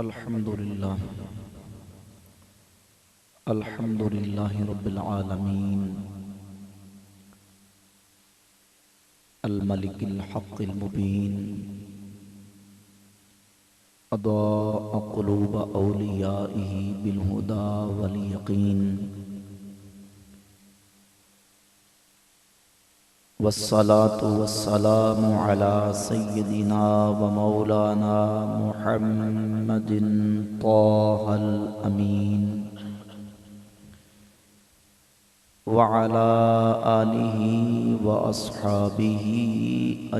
الحمدللہ رب العالمین الملک الحق المبین اضاء قلوب اولیائہ بالہدی والیقین والصلاة والسلام على سيدنا ومولانا محمد طه الأمين وعلى آله وأصحابه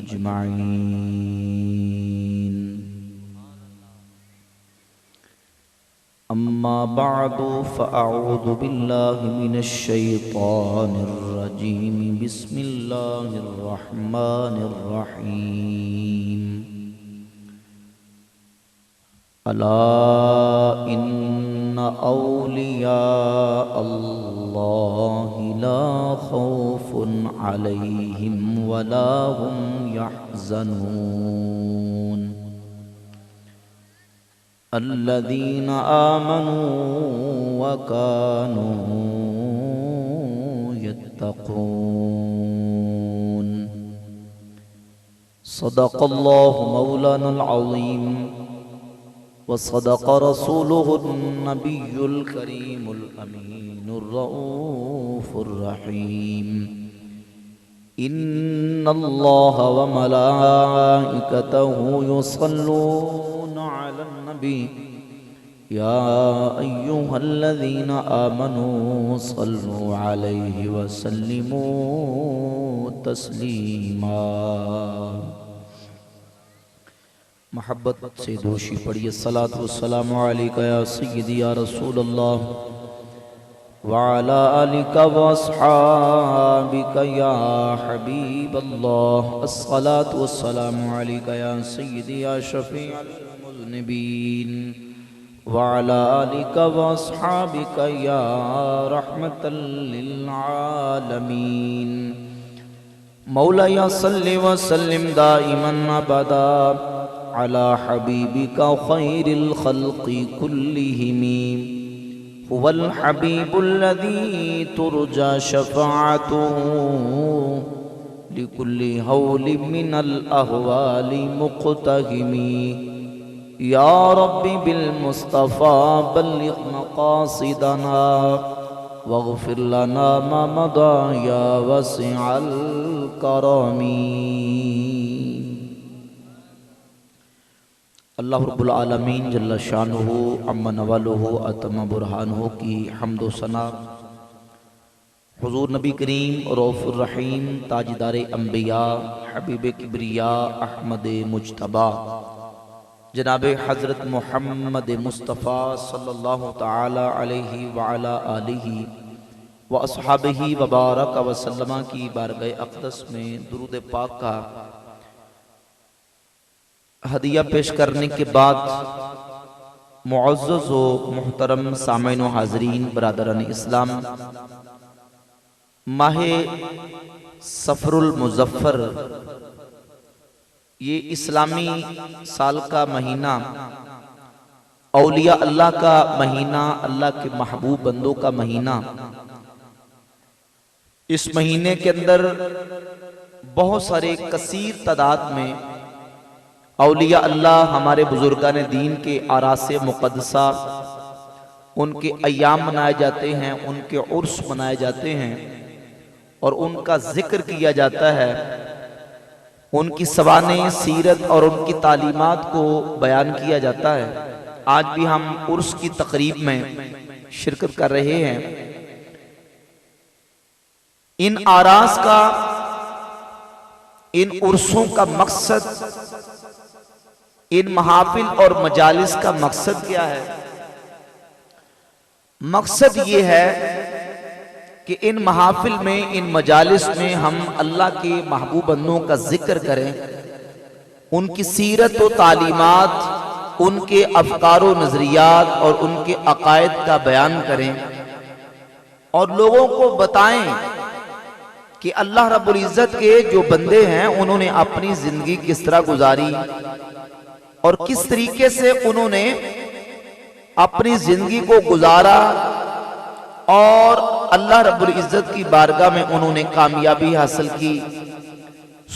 أجمعين. أما بعد فأعوذ بالله من الشيطان الرجيم. بسم الله الرحمن الرحيم. ألا إن أولياء الله لا خوف عليهم ولا هم يحزنون الذين آمنوا وكانوا يتقون. صدق الله مولانا العظيم وصدق رسوله النبي الكريم الأمين الرؤوف الرحيم. إن الله وملائكته يصلون على النبي يا أيها الذين آمنوا صلوا عليه وسلموا تسليما. محبت سے دوشی پڑھیے الصلاة والسلام علیکہ یا سیدی یا رسول اللہ وعلا آلکہ واصحابکہ یا حبیب اللہ. الصلاة والسلام علیکہ یا سیدی یا شفیع المذنبین وعلا آلکہ واصحابکہ یا رحمتا للعالمین. مولاي صل وسلم دائما ابدا على حبيبك خير الخلق كلهم. هو الحبيب الذي ترجى شفاعته لكل هول من الأهوال مقتهم. يا رب بالمصطفى بلغ مقاصدنا واغفر لنا ما مضى يا واسع الكرم. اللہ رب العالمین جل شانہ عم نوالہ اتم برہانہ کی حمد و ثنا حضور نبی کریم رؤوف الرحیم تاجدار انبیاء حبیب کبریاء احمد مجتبی جناب حضرت محمد مصطفیٰ صلی اللہ تعالی علیہ وعلا آلہ واصحابہ وبارک وسلم کی بارگاہ اقدس میں درود پاک کا ہدیہ پیش کرنے کے بعد معزز و محترم سامعین و حاضرین برادران اسلام، ماہ صفر المظفر یہ اسلامی سال کا مہینہ، اولیاء اللہ کا مہینہ، اللہ کے محبوب بندوں کا مہینہ. اس مہینے کے اندر بہت سارے کثیر تعداد میں اولیاء اللہ ہمارے بزرگان دین کے آراس مقدسہ ان کے ایام منائے جاتے ہیں، ان کے عرس منائے جاتے ہیں اور ان کا ذکر کیا جاتا ہے، ان کی سوانح سیرت اور ان کی تعلیمات کو بیان کیا جاتا ہے. آج بھی ہم عرس کی تقریب میں شرکت کر رہے ہیں. ان آراس کا، ان عرسوں کا مقصد، ان محافل اور مجالس کا مقصد کیا ہے؟ مقصد یہ ہے کہ ان محافل میں، ان مجالس میں ہم اللہ کے محبوب بندوں کا ذکر کریں، ان کی سیرت و تعلیمات، ان کے افکار و نظریات اور ان کے عقائد کا بیان کریں اور لوگوں کو بتائیں کہ اللہ رب العزت کے جو بندے ہیں انہوں نے اپنی زندگی کس طرح گزاری اور کس طریقے سے انہوں نے اپنی زندگی کو گزارا اور اللہ رب العزت کی بارگاہ میں انہوں نے کامیابی حاصل کی،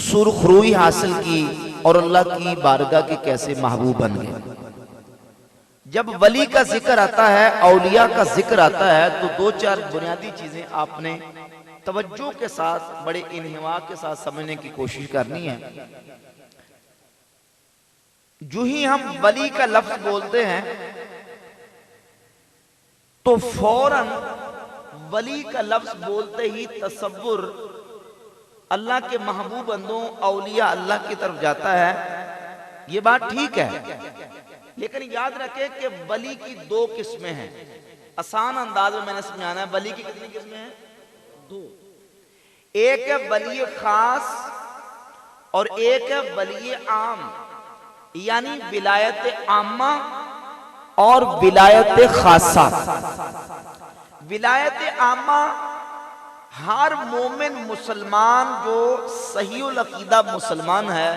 سرخروئی حاصل کی اور اللہ کی بارگاہ کے کیسے محبوب بن گئے۔ جب ولی کا ذکر آتا ہے، اولیاء کا ذکر آتا ہے، تو دو چار بنیادی چیزیں آپ نے توجہ کے ساتھ بڑے انہماک کے ساتھ سمجھنے کی کوشش کرنی ہے۔ جو ہی ہم ولی کا لفظ بولتے ہیں تو فوراً ولی کا لفظ بولتے ہی تصور اللہ کے محبوب بندوں اولیاء اللہ کی طرف جاتا ہے۔ یہ بات ٹھیک ہے، لیکن یاد رکھیں کہ ولی کی دو قسمیں ہیں۔ آسان انداز میں نے سمجھانا ہے، ولی کی کتنی قسمیں ہیں؟ دو۔ ایک ہے ولی خاص اور ایک ہے ولی عام، یعنی ولایت عامہ اور ولایت خاصہ۔ ولایت عامہ ہر مومن مسلمان جو صحیح العقیدہ مسلمان ہے،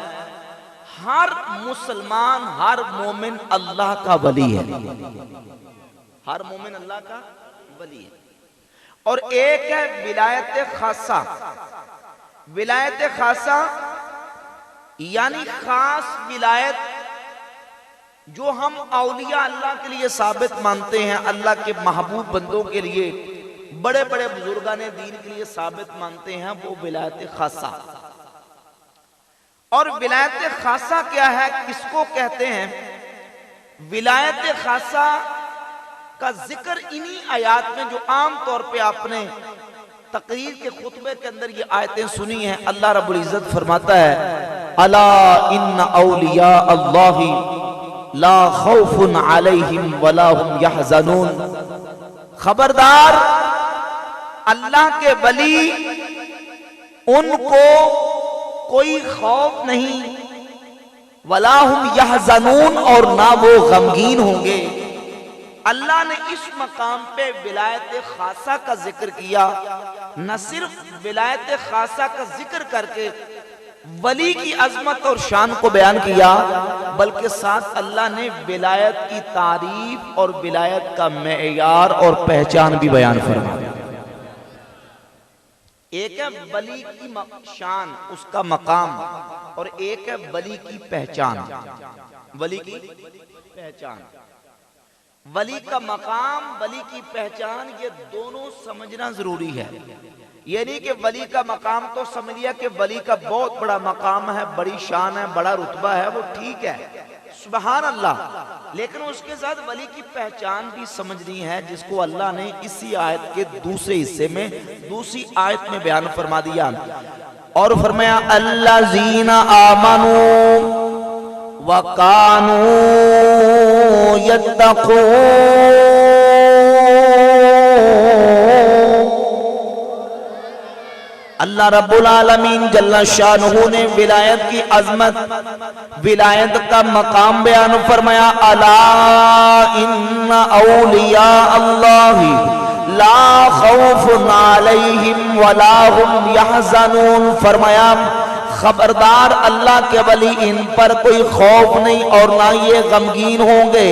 ہر مسلمان ہر مومن اللہ کا ولی ہے، ہر مومن اللہ کا ولی ہے۔ اور ایک ہے ولایت خاصہ۔ ولایت خاصہ یعنی خاص ولایت جو ہم اولیاء اللہ کے لیے ثابت مانتے ہیں، اللہ کے محبوب بندوں کے لیے، بڑے بڑے بزرگان دین کے لیے ثابت مانتے ہیں، وہ ولایت خاصہ۔ اور ولایت خاصہ کیا ہے، کس کو کہتے ہیں؟ ولایت خاصہ کا ذکر انہی آیات میں جو عام طور پہ آپ نے تقریر کے خطبے کے اندر یہ آیتیں سنی ہیں۔ اللہ رب العزت فرماتا ہے الا ان اولیاء اللہ لا خوف علیہم ولا هم یحزنون، خبردار اللہ کے ولی ان کو کوئی خوف نہیں، ولا هم یحزنون اور نہ وہ غمگین ہوں گے۔ اللہ نے اس مقام پہ ولایت خاصہ کا ذکر کیا، نہ صرف ولایت خاصہ کا ذکر کر کے ولی کی عظمت اور شان کو بیان کیا، بلکہ ساتھ اللہ نے ولایت کی تعریف اور ولایت کا معیار اور پہچان بھی بیان فرمایا۔ ایک ہے ولی کی شان، اس کا مقام، اور ایک ہے ولی کی پہچان۔ ولی کی پہچان، ولی کا مقام، ولی کی پہچان، یہ دونوں سمجھنا ضروری ہے۔ یہ نہیں کہ ولی کا مقام تو سمجھ لیا کہ ولی کا بہت بڑا مقام ہے، بڑی شان ہے، بڑا رتبہ ہے، وہ ٹھیک ہے، سبحان اللہ، لیکن اس کے ساتھ ولی کی پہچان بھی سمجھنی ہے، جس کو اللہ نے اسی آیت کے دوسرے حصے میں دوسری آیت میں بیان فرما دیا، اور فرمایا الذین آمنوا وَكَانُوا يَتَّقُونَ۔ اللہ رب العالمین جل شانہ نے ولایت کی عظمت، ولایت کا مقام بیان فرمایا الا ان اولیاء اللہ لا خوف علیہم ولا هم یحزنون، فرمایا خبردار اللہ کے ولی ان پر کوئی خوف نہیں اور نہ یہ غمگین ہوں گے۔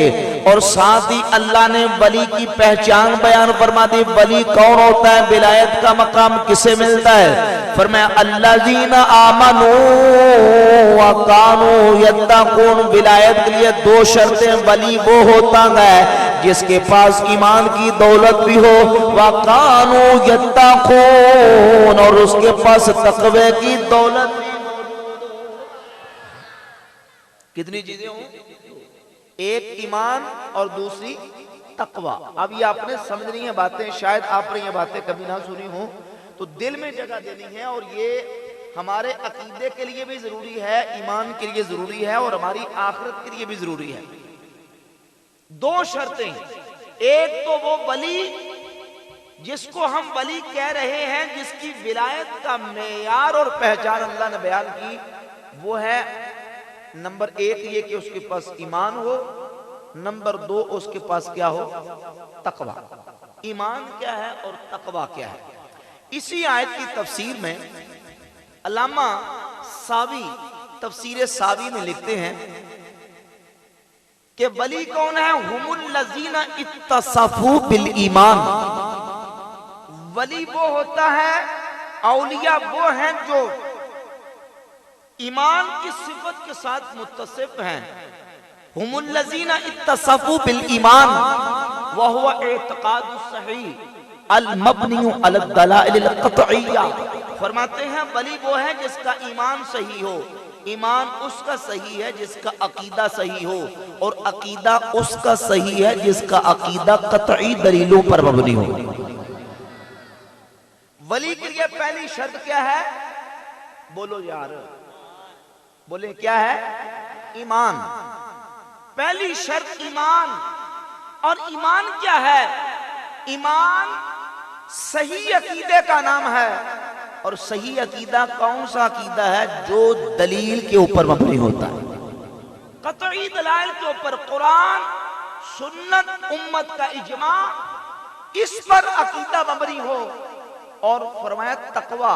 اور ساتھ ہی اللہ نے ولی کی پہچان بیان فرما دی۔ ولی کون ہوتا ہے؟ ولایت کا مقام کسے ملتا ہے؟ فرمایا الذین آمنوا وکانوا یتقون، ولایت کے لیے دو شرطیں، ولی وہ ہوتا ہے جس کے پاس ایمان کی دولت بھی ہو، وکانوا یتقون، اور اس کے پاس تقوی کی دولت بھی۔ کتنی چیزیں ہوں؟ ایک ایمان اور دوسری تقوی۔ اب یہ آپ نے سمجھنی ہے باتیں، شاید آپ نے یہ باتیں کبھی نہ سنی ہوں، تو دل میں جگہ دینی ہے، اور یہ ہمارے عقیدے کے لیے بھی ضروری ہے، ایمان کے لیے ضروری ہے، اور ہماری آخرت کے لیے بھی ضروری ہے۔ دو شرطیں، ایک تو وہ ولی جس کو ہم ولی کہہ رہے ہیں، جس کی ولایت کا معیار اور پہچان اللہ نے بیان کی، وہ ہے نمبر ایک یہ کہ اس کے پاس ایمان ہو، نمبر دو اس کے پاس کیا ہو؟ تقوی۔ ایمان کیا ہے اور تقوی کیا ہے؟ اسی آیت کی تفسیر میں علامہ ساوی تفسیر ساوی میں لکھتے ہیں کہ ولی کون ہے؟ ہم الذین اتصفوا بالایمان، ولی وہ ہوتا ہے، اولیاء وہ ہیں جو ایمان کی صفت کے ساتھ متصف ہیں۔ ہم الذین اتصفوا بالایمان وہو اعتقاد الصحیح المبنی علی الدلائل القطعیہ، فرماتے ہیں ولی وہ ہے جس کا ایمان صحیح ہو، ایمان اس کا صحیح ہے جس کا عقیدہ صحیح ہو، اور عقیدہ اس کا صحیح ہے جس کا عقیدہ قطعی دلیلوں پر مبنی ہو۔ ولی کے لیے پہلی شرط کیا ہے؟ بولو یار، بولے کیا ہے؟ ایمان۔ پہلی شرط ایمان۔ اور ایمان کیا ہے؟ ایمان صحیح عقیدے کا نام ہے، اور صحیح عقیدہ کون سا عقیدہ ہے؟ جو دلیل کے اوپر مبنی ہوتا ہے، قطعی دلائل کے اوپر، قرآن، سنت، امت کا اجماع، اس پر عقیدہ مبنی ہو۔ اور فرمایا تقوی،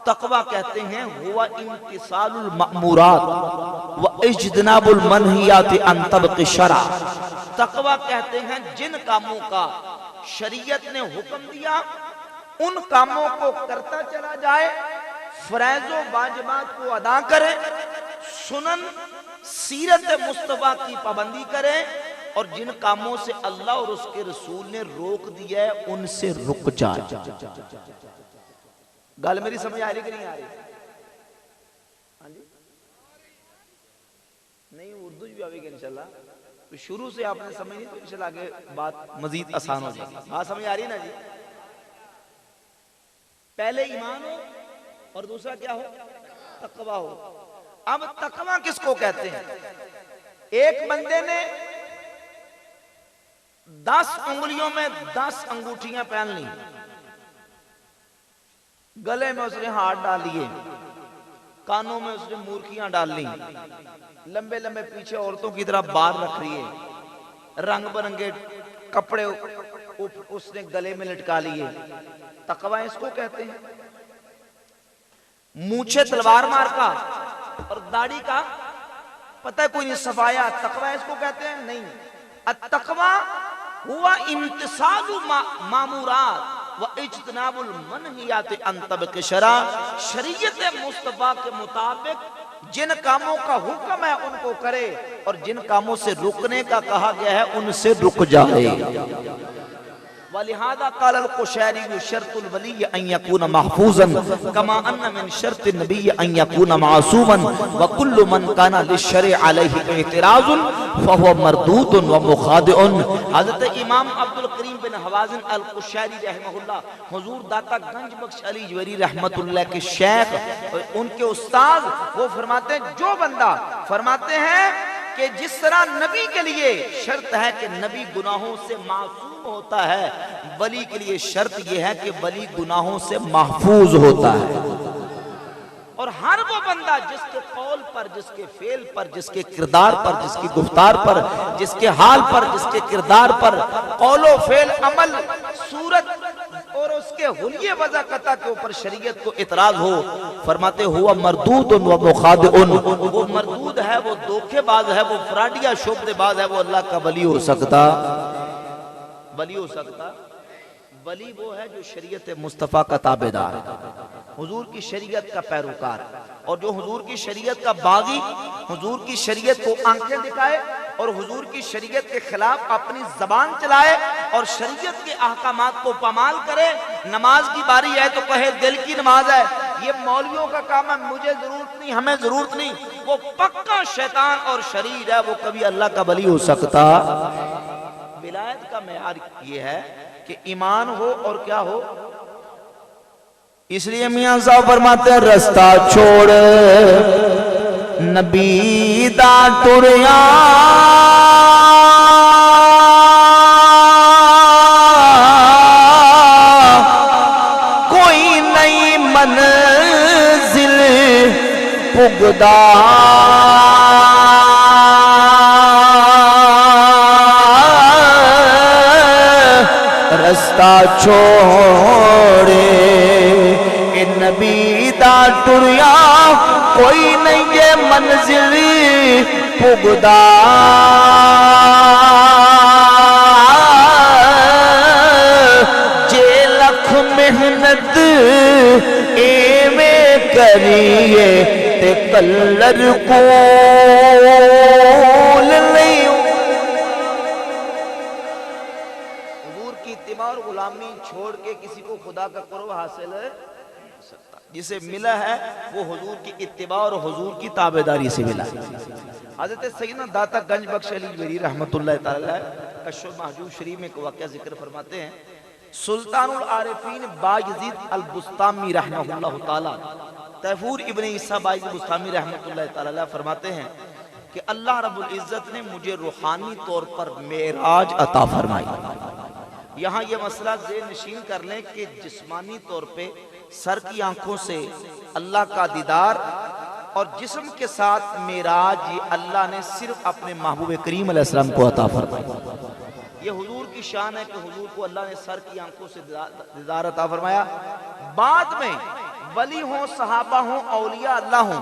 تقوی کہتے ہیں ہوا امتثال المأمورات و اجتناب المنہیات عن طبق شرع، تقوی کہتے ہیں جن کاموں کا شریعت نے حکم دیا ان کاموں کو کرتا چلا جائے، فرائض و واجبات کو ادا کرے، سنن سیرت مصطفیٰ کی پابندی کرے، اور جن کاموں سے اللہ اور اس کے رسول نے روک دیا ہے ان سے رک جائے۔ گل میری سمجھ آ رہی کہ نہیں آ رہی؟ نہیں اردو بھی آئے گی انشاءاللہ، تو شروع سے آپ نے سمجھ نہیں تو انشاءاللہ آگے بات مزید آسان ہو جائے گی۔ بات سمجھ آ رہی ہے نا جی؟ پہلے ایمان ہو اور دوسرا کیا ہو؟ تقوی ہو۔ اب تقوی کس کو کہتے ہیں؟ ایک بندے نے 10 انگلیوں میں 10 انگوٹھیاں پہن لی، گلے میں اس نے ہاتھ ڈال لیے، کانوں میں اس نے مورکیاں ڈال لی، لمبے لمبے پیچھے عورتوں کی طرح بال رکھ رہی ہے، رنگ برنگے کپڑے اس نے گلے میں لٹکا لیے، تقوی اس کو کہتے ہیں۔ مونچھے تلوار مار کا اور داڑھی کا پتہ کوئی نہیں صفایا، تقوی اس کو کہتے ہیں؟ نہیں۔ التقوی ہوا امتثال مامورات و اجتناب المنہیات عن طبق شرع، شریعت مصطفیٰ کے مطابق جن کاموں کا حکم ہے ان کو کرے، اور جن کاموں سے رکنے کا کہا گیا ہے ان سے رک جائے۔ وَلِهَذَا قَالَ الْقُشَيْرِيُّ شَرْطُ الْوَلِيِّ أَن يَكُونَ مَحْفُوظًا كَمَا أَنَّ مِن شَرْطِ النَّبِيِّ أَن يَكُونَ مَعْصُومًا وَكُلُّ مَنْ كَانَ لِلشَّرْعِ عَلَيْهِ اعْتِرَاضٌ فَهُوَ مَرْدُودٌ وَمُخَاطِئٌ۔ حضرت امام عبد الکریم بن حوازن القشیری رحمہ اللہ، حضور داتا گنج بخش علی جویری رحمت اللہ کے شیخ، ان کے استاذ، وہ فرماتے ہیں جو بندہ، فرماتے ہیں کہ جس طرح نبی کے لیے شرط ہے کہ نبی گناہوں سے معصوم ہوتا ہے، ولی کے لیے شرط یہ ہے کہ ولی گناہوں سے محفوظ ہوتا ہے۔ اور ہر وہ بندہ جس کے قول پر، جس کے فعل پر، جس کے کردار پر، جس کی گفتار پر، جس کے حال پر، جس کے کردار پر، قول و فعل، عمل، صورت اور اس کے حلیے وضاقتہ کے اوپر شریعت کو اعتراض ہو، فرماتے ہوا مردود و مخادع، وہ مردود ہے، وہ دھوکے باز ہے، وہ فراڈیا شعبدے باز ہے، وہ اللہ کا ولی ہو سکتا؟ ولی ہو سکتا؟ ولی وہ ہے جو شریعت مصطفیٰ کا تابعدار، حضور کی شریعت کا پیروکار، اور جو حضور کی شریعت کا باغی، حضور کی شریعت کو آنکھیں دکھائے اور حضور کی شریعت کے خلاف اپنی زبان چلائے اور شریعت کے احکامات کو پامال کرے۔ نماز کی باری ہے تو کہے دل کی نماز ہے، یہ مولویوں کا کام ہے، مجھے ضرورت نہیں، ہمیں ضرورت نہیں، وہ پکا شیطان اور شریر ہے، وہ کبھی اللہ کا ولی ہو سکتا؟ ولایت کا معیار یہ ہے کہ ایمان ہو اور کیا ہو۔ اس لیے میاں صاحب فرماتے ہیں رستہ چھوڑ نبی دا ٹریا، کوئی نئی منزل پگدا، رستہ چھوڑے نبی دا ٹریا، کوئی نہیں یہ منزل پگدا جے لکھ محنت ایویں کریے تے کلر کول نہیں۔ حضور کی اتباع اور غلامی چھوڑ کے کسی کو خدا کا قرب حاصل ہے جسے ملا ہے وہ حضور کی اتباع اور حضور کی تابعداری سے ملا۔ حضرت سیدنا داتا گنج بخش علی جویری رحمت اللہ تعالی کشف محجوب شریف میں ایک واقعہ ذکر فرماتے ہیں، سلطان العارفین بایزید البسطامی رحمہ اللہ تعالی تیفور ابن عیسیٰ بایزید البسطامی رحمت اللہ تعالی فرماتے ہیں کہ اللہ رب العزت نے مجھے روحانی طور پر معراج عطا فرمائی۔ یہاں یہ مسئلہ ذہن نشین کر لیں کہ جسمانی طور پہ سر کی آنکھوں سے اللہ کا دیدار اور جسم کے ساتھ معراج یہ اللہ نے صرف اپنے محبوب کریم علیہ السلام کو عطا فرمایا۔ یہ حضور کی شان ہے کہ حضور کو اللہ نے سر کی آنکھوں سے دیدار عطا فرمایا۔ بعد میں ولی ہوں، صحابہ ہوں، اولیاء اللہ ہوں،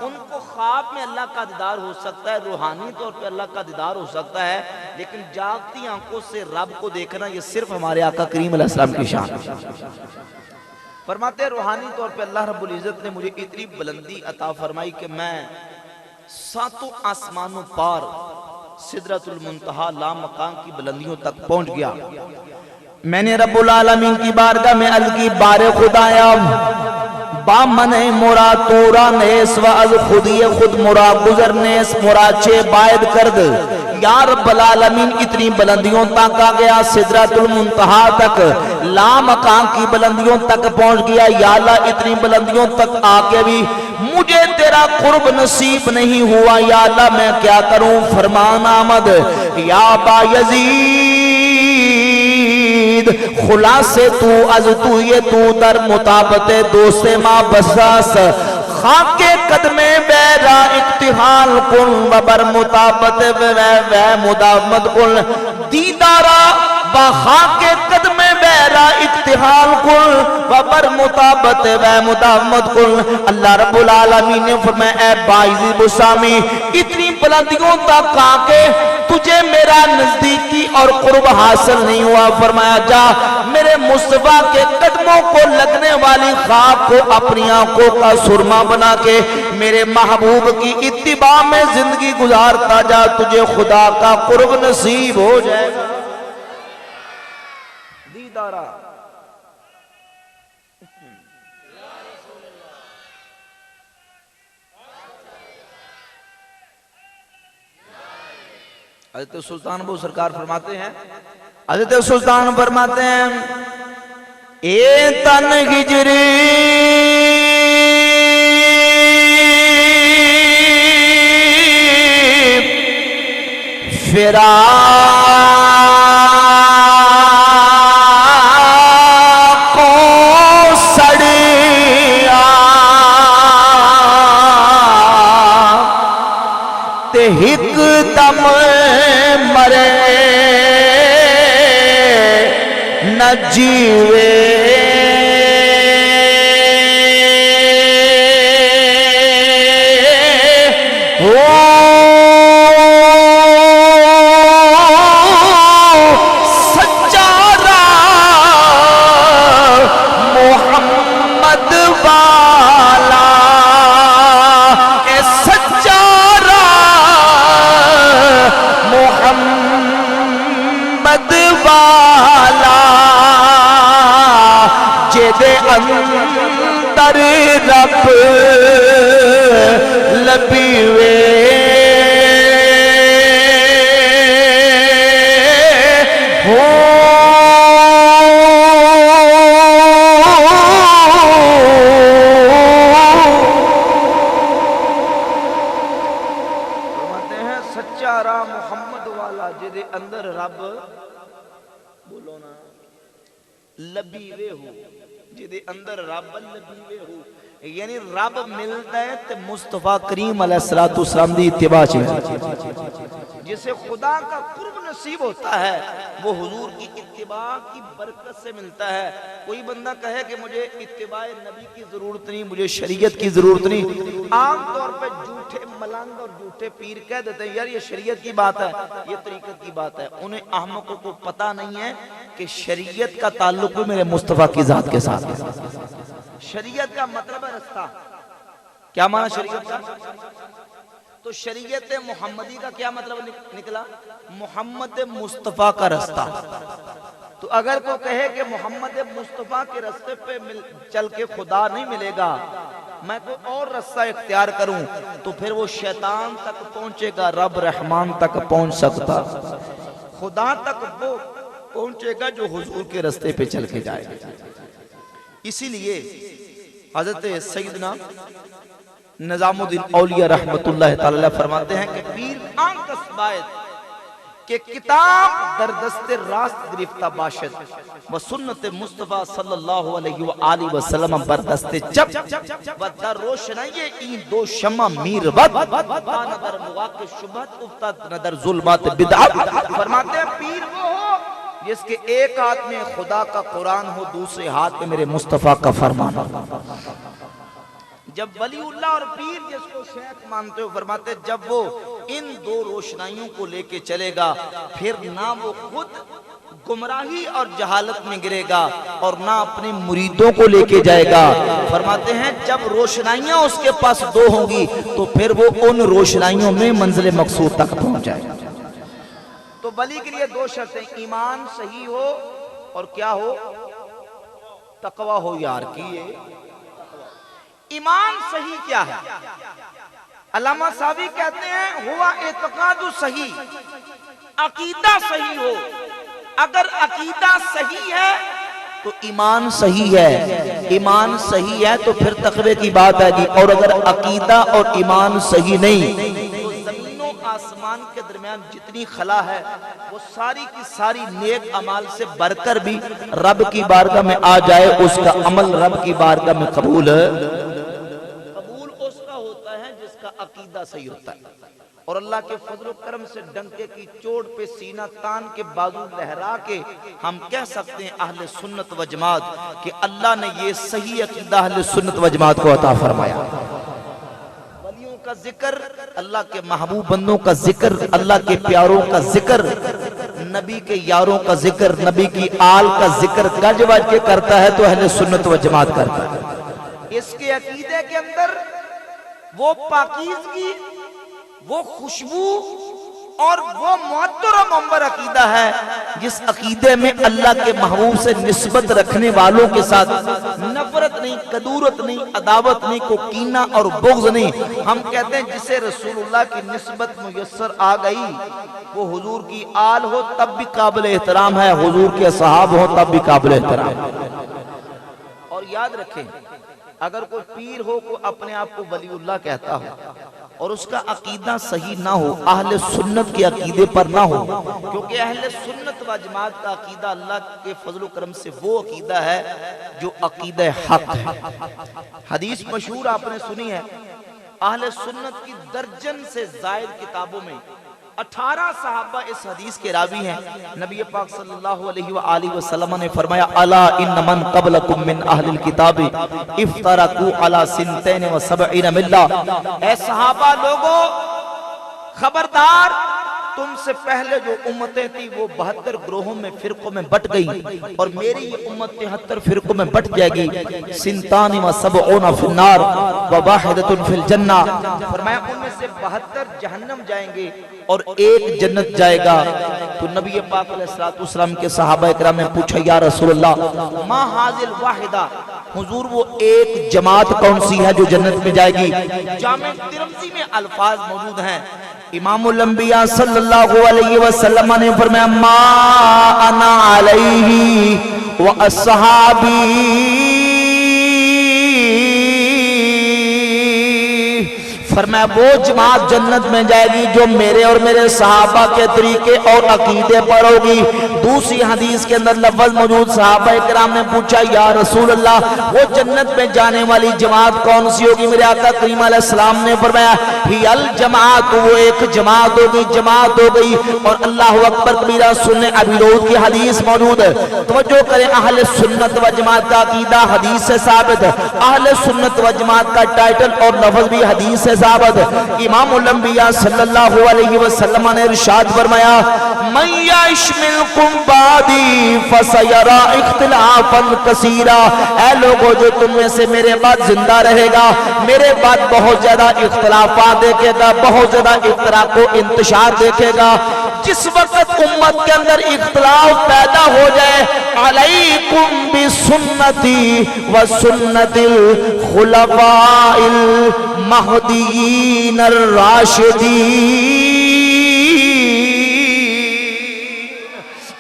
ان کو خواب میں اللہ کا دیدار ہو سکتا ہے، روحانی طور پہ اللہ کا دیدار ہو سکتا ہے، لیکن جاگتی آنکھوں سے رب کو دیکھنا یہ صرف ہمارے آقا کریم علیہ السلام کی شان ہے۔ فرماتے ہیں روحانی طور پہ اللہ رب العزت نے مجھے اتنی بلندی عطا فرمائی کہ میں ساتوں آسمانوں پار سدرۃ المنتہا لامکان کی بلندیوں تک پہنچ گیا۔ میں نے رب العالمین کی بارگاہ میں عرض کی، بار خدایا بامن مرا تورا نیس و از خودی خود مرا گزر نیس مرا چے باید کرد۔ یا رب العالمین اتنی بلندیوں تک آ گیا، سدرۃ المنتہا تک، لامکان کی بلندیوں تک پہنچ گیا۔ یا اللہ اتنی بلندیوں تک آ کے بھی مجھے تیرا قرب نصیب نہیں ہوا، یا اللہ میں کیا کروں؟ فرمان آمد، یا با یزید خلاصے تو از تو یہ تو در مطابت دوست ما بساس خاک قدم بیرا اقتحال کن وبر مطابت و مداومت کن دیدارا با خاک قدم بیرا اقتحال کن وبر مطابت و مداومت کن۔ اللہ رب العالمین نے فرمایا اے بایزید بسطامی اتنی بلندیوں تک آ کے تجھے میرا نزدیکی اور قرب حاصل نہیں ہوا، فرمایا جا میرے مصطفیٰ کے قدموں کو لگنے والی خاک کو اپنی آنکھوں کا سرما بنا کے میرے محبوب کی اتباع میں زندگی گزارتا جا، تجھے خدا کا قرب نصیب ہو جائے گا۔ دیدارا حضرت سلطان ابو سرکار فرماتے ہیں، حضرت سلطان فرماتے ہیں اے تن ہجری فراق کو سڑیا تے ہک دم مرے نہ جیوے سچا راہ محمد والا، اے سچا راہ محمد والا جدے اندر رب لبیوے ہو فرماتے ہیں سچا راہ محمد والا جدے اندر رب بولو نا لبیوے ہو، جدے اندر رب لبیوے ہو، یعنی رب ملتا ہے تو مصطفیٰ کریم علیہ السلام دی اتباع چاہیے. جسے خدا کا قرب نصیب ہوتا ہے وہ حضور کی اتباع کی برکت سے ملتا ہے. کوئی بندہ کہے کہ مجھے اتباع نبی کی ضرورت نہیں، مجھے شریعت کی ضرورت نہیں، عام طور پہ جھوٹے ملنگ اور جھوٹے پیر کہہ دیتے ہیں یار یہ شریعت کی بات ہے، یہ طریقت کی بات ہے. انہیں احمقوں کو پتہ نہیں ہے کہ شریعت کا تعلق بھی میرے مصطفیٰ کی ذات کے ساتھ ہے. شریعت کا مطلب ہے رستہ. کیا معنی شریعت کا؟ تو شریعت محمدی کا کیا مطلب نکلا؟ محمد مصطفیٰ کا رستہ. تو اگر کوئی کہے کہ محمد مصطفیٰ کے رستے پہ چل کے خدا نہیں ملے گا، میں کوئی اور رستہ اختیار کروں، تو پھر وہ شیطان تک پہنچے گا، رب رحمان تک پہنچ سکتا، خدا تک وہ پہنچے گا جو حضور کے رستے پہ چل کے جائے گا. اسی لیے حضرت سیدنا نظام الدین اولیاء رحمت اللہ تعالی فرماتے ہیں کہ پیر آن کسبایت کہ کتاب در دست راست گرفتہ باشد و سنت مصطفیٰ صلی اللہ علیہ وآلہ وسلم بردست جب و در روشنائی این دو شمع میر ود نظر مواقع شبہت افتاد نظر ظلمات بدعات. فرماتے ہیں پیر وہ ہو جس کے ایک ہاتھ میں خدا کا قرآن ہو، دوسرے ہاتھ میں میرے مصطفیٰ کا فرمان ہو. جب ولی اللہ اور پیر جس کو شیخ مانتے ہو، فرماتے ہیں جب وہ ان دو روشنائیوں کو لے کے چلے گا پھر نہ وہ خود گمراہی اور جہالت میں گرے گا اور نہ اپنے مریدوں کو لے کے جائے گا. فرماتے ہیں جب روشنائیاں اس کے پاس دو ہوں گی تو پھر وہ ان روشنائیوں میں منزل مقصود تک پہنچ جائے گا. تو ولی کے لیے دو شرطیں، ایمان صحیح ہو اور کیا ہو؟ تقوی ہو. یار کیے ایمان صحیح کیا ہے؟ علامہ صاحبی کہتے ہیں ہوا اعتقاد صحیح، عقیدہ صحیح ہو. اگر عقیدہ صحیح ہے تو ایمان صحیح ہے، ایمان صحیح ہے تو پھر تقوی کی بات آئے گی. اور اگر عقیدہ اور ایمان صحیح نہیں تو زمین و آسمان کے درمیان جتنی خلا ہے وہ ساری کی ساری نیک عمال سے بڑھ کر بھی رب کی بارگاہ میں آ جائے، اس کا عمل رب کی بارگاہ میں قبول اس کا ہوتا ہے جس کا عقیدہ صحیح ہوتا ہے. اور اللہ کے فضل و کرم سے ڈنکے کی چوٹ پہ سینہ تان کے بازو لہرا کے ہم کہہ سکتے ہیں اہل سنت و جماعت کہ اللہ نے یہ صحیح عقیدہ اہل سنت و جماعت کو عطا فرمایا. ولیوں کا ذکر، اللہ کے محبوب بندوں کا ذکر، اللہ کے پیاروں کا ذکر، نبی کے یاروں کا ذکر، نبی کی آل کا ذکر گج وج کے کرتا ہے تو اہل سنت و جماعت کرتا ہے. اس کے عقیدے کے اندر وہ پاکیزگی، وہ خوشبو اور وہ معطر و منبر عقیدہ ہے جس عقیدے میں اللہ کے محبوب سے نسبت رکھنے والوں کے ساتھ نفرت نہیں، کدورت نہیں، عداوت نہیں، کو کینہ اور بغض نہیں. ہم کہتے ہیں جسے رسول اللہ کی نسبت میسر آ گئی وہ حضور کی آل ہو تب بھی قابل احترام ہے، حضور کے صحاب ہو تب بھی قابل احترام ہے. اور یاد رکھیں اگر کوئی پیر ہو کو اپنے آپ کو ولی اللہ کہتا ہو اور اس کا عقیدہ صحیح نہ ہو، اہل سنت کے عقیدے پر نہ ہو، کیونکہ اہل سنت و جماعت کا عقیدہ اللہ کے فضل و کرم سے وہ عقیدہ ہے جو عقیدہ حق ہے. حدیث مشہور آپ نے سنی ہے، اہل سنت کی درجن سے زائد کتابوں میں 18 صحابہ اس حدیث کے راوی ہیں. نبی پاک صلی اللہ علیہ وآلہ وسلم نے فرمایا الا ان من قبلکم من اہل الکتاب افترقوا علی 72 ملہ. اے صحابہ لوگو خبردار، تم سے پہلے جو امتیں تھی وہ 72 گروہوں میں فرقوں میں بٹ گئی اور میری یہ امت 73 فرقوں میں بٹ جائے گی. 72 فی النار وواحدۃ فی الجنہ. فرمایا ان میں سے 72 جہنم جائیں گے اور ایک جنت جائے گا. تو نبی پاک علیہ السلام کے صحابہ اکرام نے پوچھا یا رسول اللہ ما ھذل الواحدہ، حضور وہ ایک جماعت کون سی ہے جو جنت میں جائے گی؟ جامع ترمذی میں الفاظ موجود ہیں. امام الانبیاء صلی اللہ علیہ وسلم نے فرمایا ما انا علیہ و اصحابی فرمایا وہ جماعت جنت میں جائے گی جو میرے اور میرے صحابہ کے طریقے اور عقیدے پر ہوگی۔ دوسری حدیث کے اندر لفظ موجود، صحابہ اکرام نے پوچھا یا رسول اللہ وہ جنت میں جانے والی جماعت کون سی ہوگی؟ میرے آقا کریم علیہ السلام نے فرمایا ہی الجماعت، وہ ایک جماعت ہوگی، جماعت ہو گئی۔ اور اللہ اکبر کبیرہ سننے ابی داؤد کی حدیث موجود ہے، توجہ کریں، اہل سنت و جماعت کا عقیدہ حدیث سے ثابت ہے، اہل سنت و جماعت کا ٹائٹل اور لفظ بھی حدیث سے ثابت ہے۔ امام الانبیاء صلی اللہ علیہ وسلم نے ارشاد فرمایا من یعش منکم بعدی فسیرا اختلافا کثیرا، اے لوگوں جو تم میں سے میرے بعد زندہ رہے گا میرے بعد بہت زیادہ اختلافات دیکھے گا، بہت زیادہ افتراق و انتشار دیکھے گا۔ جس وقت امت کے اندر اختلاف پیدا ہو جائے، علیکم بسنتی و سنت الخلفاء المہدیین الراشدین،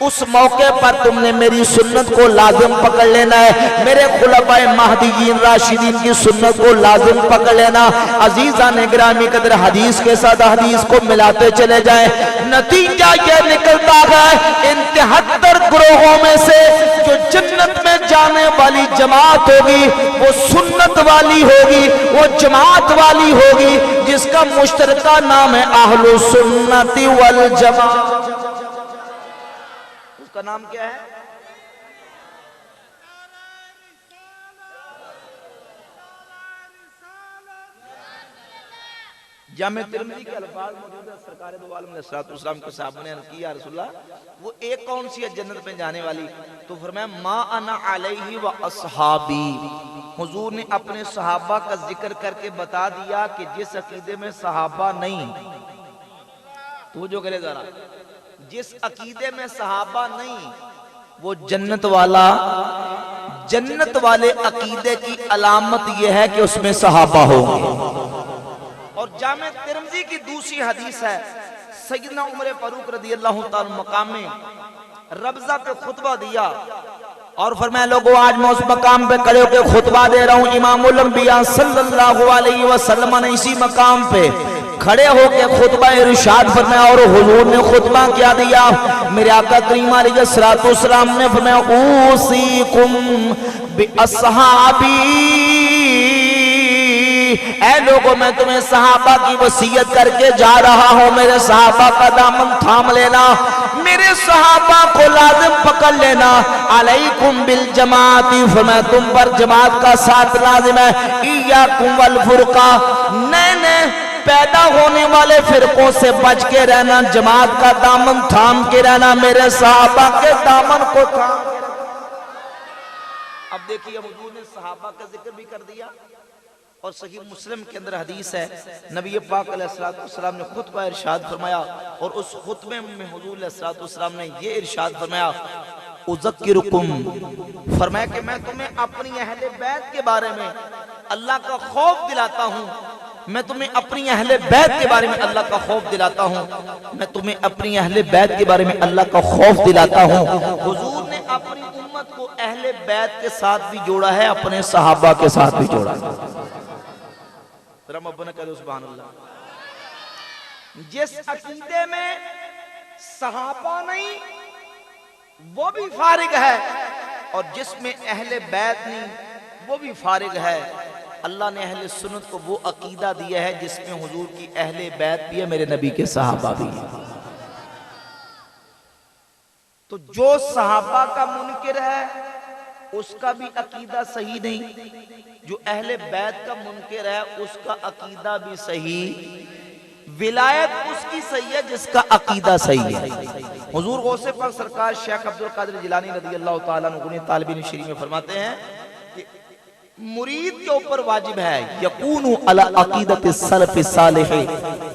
اس موقع پر تم نے میری سنت کو لازم پکڑ لینا ہے، میرے خلفاء مہدیین راشدین کی سنت کو لازم پکڑ لینا۔ عزیزان گرامی قدر حدیث کے ساتھ حدیث کو ملاتے چلے جائیں، نتیجہ یہ نکلتا ہے ان 73 گروہوں میں سے جو جنت میں جانے والی جماعت ہوگی وہ سنت والی ہوگی، وہ جماعت والی ہوگی جس کا مشترکہ نام ہے اہل السنت والجماعت۔ اس کا نام کیا ہے؟ جامع ترمذی کے الفاظ موجود ہے، سرکار دو عالم علیہ السلام کے صحابہ نے عرض کی یا رسول اللہ وہ ایک کون سی ہے جنت میں جانے والی؟ تو فرمایا ما انا علیہ و اصحابی، حضور نے اپنے صحابہ کا ذکر کر کے بتا دیا کہ جس عقیدے میں صحابہ نہیں، تو جو کرے ذرا، جس عقیدے میں صحابہ نہیں وہ جنت والا، جنت والے عقیدے کی علامت یہ ہے کہ اس میں صحابہ ہوں گے۔ اور جامع ترمذی کی دوسری حدیث ہے، سیدنا عمر فاروق رضی اللہ تعالی مقام میں ربضہ پہ خطبہ دیا اور فرمایا لوگوں آج میں اس مقام پہ کھڑے ہو کے خطبہ دے رہا ہوں۔ امام الانبیاء صلی اللہ علیہ وسلم نے اسی مقام پہ کھڑے ہو کے خطبہ ارشاد فرمایا اور حضور نے خطبہ کیا دیا؟ میرے آقا کریم علیہ السلام نے فرمایا اوصیکم باصحابی، اے لوگوں میں تمہیں صحابہ کی وصیت کر کے جا رہا ہوں، میرے صحابہ کا دامن تھام لینا، میرے صحابہ کو لازم پکڑ لینا۔ علیکم بالجماعت، فرمایا تم پر جماعت کا ساتھ لازم ہے۔ ایاکم والفرقہ، نئے نئے پیدا ہونے والے فرقوں سے بچ کے رہنا، جماعت کا دامن تھام کے رہنا، میرے صحابہ کے دامن کو تھام کے رہنا۔ اب دیکھیے حضور نے صحابہ کا ذکر بھی کر دیا اور صحیح مسلم کے اندر حدیث ہے، نبی پاک علیہ السلام نے خطبہ ارشاد فرمایا اور اس خطبے میں حضور علیہ السلام نے یہ ارشاد فرمایا اذکرکم، فرمایا کہ میں تمہیں اپنی اہل بیت کے بارے میں اللہ کا خوف دلاتا ہوں، میں تمہیں اپنی اہل بیت کے بارے میں اللہ کا خوف دلاتا ہوں، میں تمہیں اپنی اہل بیت کے بارے میں اللہ کا خوف دلاتا ہوں۔ حضور نے اپنی امت کو اہل بیت کے ساتھ بھی جوڑا ہے، اپنے صحابہ کے ساتھ بھی جوڑا ہے۔ رب کہہ دو سبحان اللہ۔ جس عقیدے میں صحابہ نہیں وہ بھی فارغ ہے اور جس میں اہل بیت نہیں وہ بھی فارغ ہے۔ اللہ نے اہل سنت کو وہ عقیدہ دیا ہے جس میں حضور کی اہل بیت بھی ہے، میرے نبی کے صحابہ بھی ہیں۔ تو جو صحابہ کا منکر ہے اس کا بھی عقیدہ صحیح نہیں، جو اہل بیت کا منکر ہے اس کا عقیدہ بھی صحیح، ولایت اس کی صحیح ہے جس کا عقیدہ صحیح ہے۔ حضور غوث پاک سرکار شیخ عبدالقادر جیلانی رضی اللہ تعالیٰ عنہ طالبین شریف میں فرماتے ہیں کہ مرید کے اوپر واجب ہے یکون علی عقیدت السلف الصالح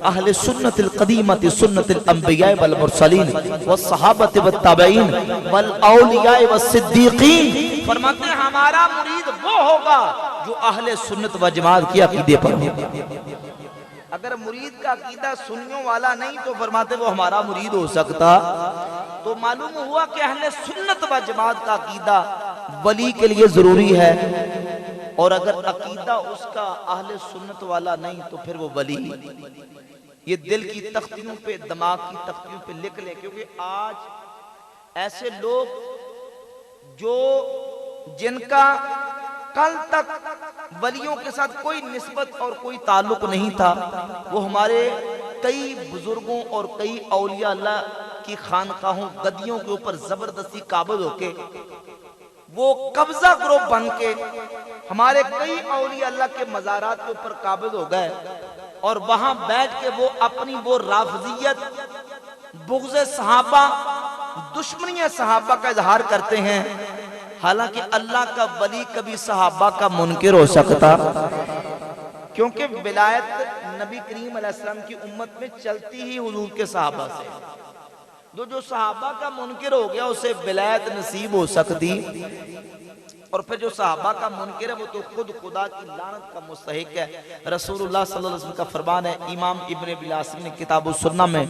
اہل سنت القدیمت سنت الانبیاء والمرسلین والصحابۃ والتابعین والاولیاء والصدیقین، فرماتے ہیں ہمارا مرید وہ ہوگا جو اہل سنت و جماعت کی عقیدے پر ہو۔ اگر مرید کا عقیدہ سنیوں والا نہیں تو فرماتے وہ ہمارا مرید ہو سکتا۔ تو معلوم ہوا کہ اہل سنت و جماعت کا عقیدہ ولی کے لیے ضروری ہے، اور اگر عقیدہ اس کا اہل سنت والا نہیں تو پھر وہ ولی یہ دل کی تختیوں پہ دماغ کی تختیوں پہ لکھ لے. کیونکہ آج ایسے لوگ جو جن کا کل تک ولیوں کے ساتھ کوئی نسبت اور کوئی تعلق نہیں تھا وہ ہمارے کئی بزرگوں اور کئی اولیاء اللہ کی خانقاہوں گدیوں کے اوپر زبردستی قابض ہو کے وہ قبضہ گروپ بن کے ہمارے کئی اولیاء اللہ کے مزارات کے اوپر قابض ہو گئے اور وہاں بیٹھ کے وہ اپنی وہ رافضیت بغض صحابہ دشمنی صحابہ کا اظہار کرتے ہیں. حالانکہ اللہ کا ولی کبھی صحابہ کا منکر ہو سکتا کیونکہ ولایت نبی کریم علیہ السلام کی امت میں چلتی ہی حضور کے صحابہ سے. جو صحابہ کا منکر ہو گیا اسے ولایت نصیب ہو سکتی اور پھر جو صحابہ کا منکر ہے وہ تو خود خدا کی لعنت کا مستحق ہے. رسول اللہ صلی اللہ علیہ وسلم کا فرمان ہے. امام ابن ابی عاصم نے کتاب السنہ میں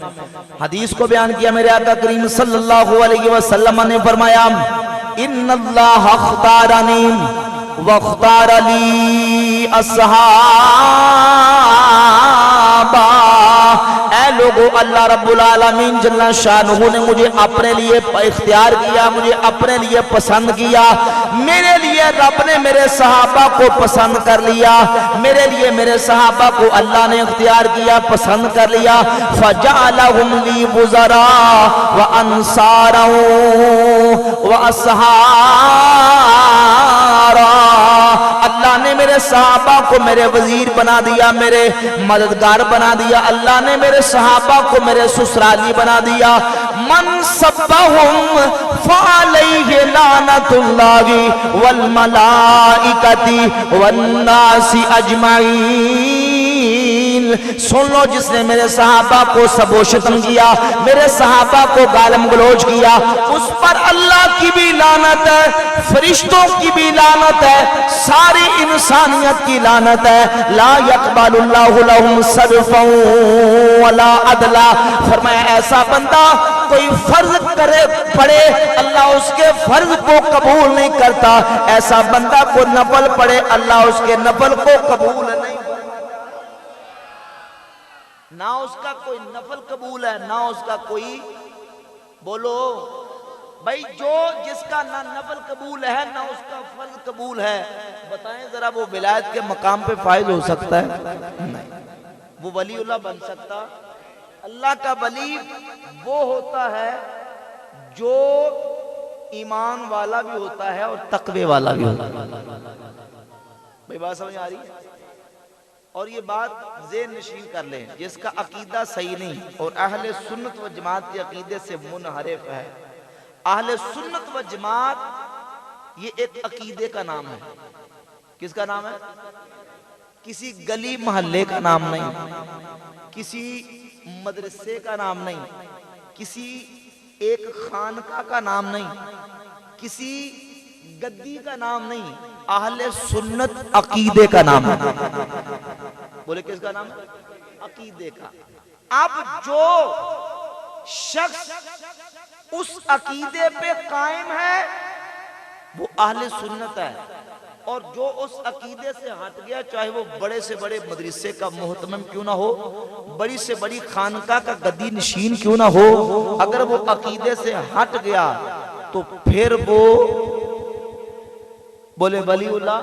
حدیث کو بیان کیا. میرے آقا کریم صلی اللہ علیہ وسلم نے فرمایا ان اللہ اختارنی واختار لی اصحابا. اے لوگو اللہ رب العالمین جل شانہ نے مجھے اپنے لیے اختیار کیا, مجھے اپنے لیے پسند کیا. میرے لیے رب نے میرے صحابہ کو پسند کر لیا, میرے لیے میرے صحابہ کو اللہ نے اختیار کیا, پسند کر لیا. فجعلہم لی وزراء وانصارا واصحارا. اللہ نے میرے صحابہ کو میرے وزیر بنا دیا, میرے مددگار بنا دیا. اللہ نے میرے صحابہ کو میرے سسرالی بنا دیا. من سبہم فعلیہ لعنت اللہ والملائکۃ والناس اجمعین. سن لو, جس نے میرے صحابہ کو سب و شتم کیا, میرے صحابہ کو گالم گلوچ کیا, اس پر اللہ کی بھی لعنت ہے, فرشتوں کی بھی لعنت ہے, ساری انسانیت کی لعنت ہے. لا یقبل اللہ لہم صرفا ولا عدلا. فرمایا ایسا بندہ کوئی فرض کرے پڑے اللہ اس کے فرض کو قبول نہیں کرتا, ایسا بندہ کو نفل پڑے اللہ اس کے نفل کو قبول نہیں, نہ اس کا کوئی نفل قبول ہے نہ اس کا کوئی. بولو بھائی, جو جس کا نہ نفل قبول ہے نہ اس کا فرض قبول ہے, بتائیں ذرا وہ ولایت کے مقام پہ فائز ہو سکتا ہے؟ نہیں. وہ ولی اللہ بن سکتا؟ اللہ کا ولی وہ ہوتا ہے جو ایمان والا بھی ہوتا ہے اور تقوی والا بھی ہوتا ہے. بھائی بات سمجھ آ رہی ہے؟ اور یہ بات ذہن نشین کر لیں, جس کا عقیدہ صحیح نہیں اور اہل سنت و جماعت کے عقیدے سے منحرف ہے. اہل سنت و جماعت یہ ایک عقیدے کا نام ہے. کس کا نام ہے؟ کسی گلی محلے کا نام نہیں, کسی مدرسے کا نام نہیں, کسی ایک خانقاہ کا نام نہیں, کسی گدی کا نام نہیں. اہل سنت عقیدے کا نام ہے. بولے کس کا نام ہے؟ عقیدے کا. اب جو شخص اس عقیدے پہ قائم ہے وہ اہل سنت ہے, اور جو اس عقیدے سے ہٹ گیا چاہے وہ بڑے سے بڑے مدرسے کا محتمم کیوں نہ ہو, بڑی سے بڑی خانقاہ کا گدی نشین کیوں نہ ہو, اگر وہ عقیدے سے ہٹ گیا تو پھر وہ بولے ولی اللہ.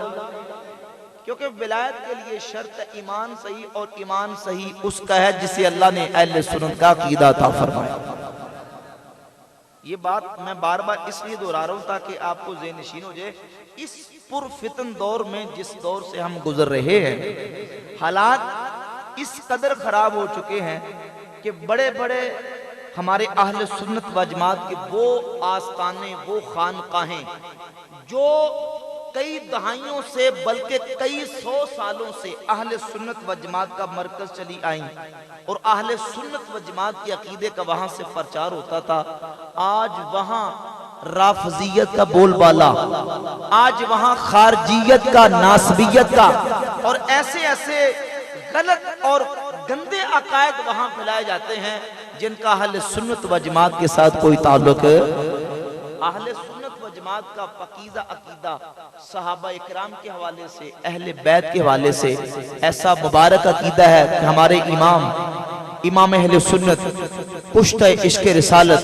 کیونکہ ولایت کے لیے شرط ہے ایمان صحیح, اور ایمان صحیح اس کا ہے جسے اللہ نے اہل سنت کا عقیدہ عطا فرمایا. یہ بات میں بار بار اس لیے دہرا رہا ہوں تاکہ آپ کو ذہن نشین ہو جائے. اس پرفتن دور میں جس دور سے ہم گزر رہے ہیں, حالات اس قدر خراب ہو چکے ہیں کہ بڑے بڑے ہمارے اہل سنت و جماعت کے وہ آستانے, وہ خانقاہیں جو کئی دہائیوں سے بلکہ کئی سو سالوں سے اہل سنت و جماعت کا مرکز چلی آئیں, اور اہل سنت و جماعت کے عقیدے کا وہاں سے پرچار ہوتا تھا, آج وہاں رافضیت کا بول بالا, آج وہاں خارجیت کا, ناسبیت کا, اور ایسے ایسے غلط اور گندے عقائد وہاں پھیلائے جاتے ہیں جن کا اہل سنت و جماعت کے ساتھ کوئی تعلق ہے. اہل سنت و جماعت کا پاکیزہ عقیدہ صحابہ اکرام کے حوالے سے، اہل بیت کے حوالے سے ایسا مبارک عقیدہ ہے کہ ہمارے امام اہل سنت پشتہ عشق رسالت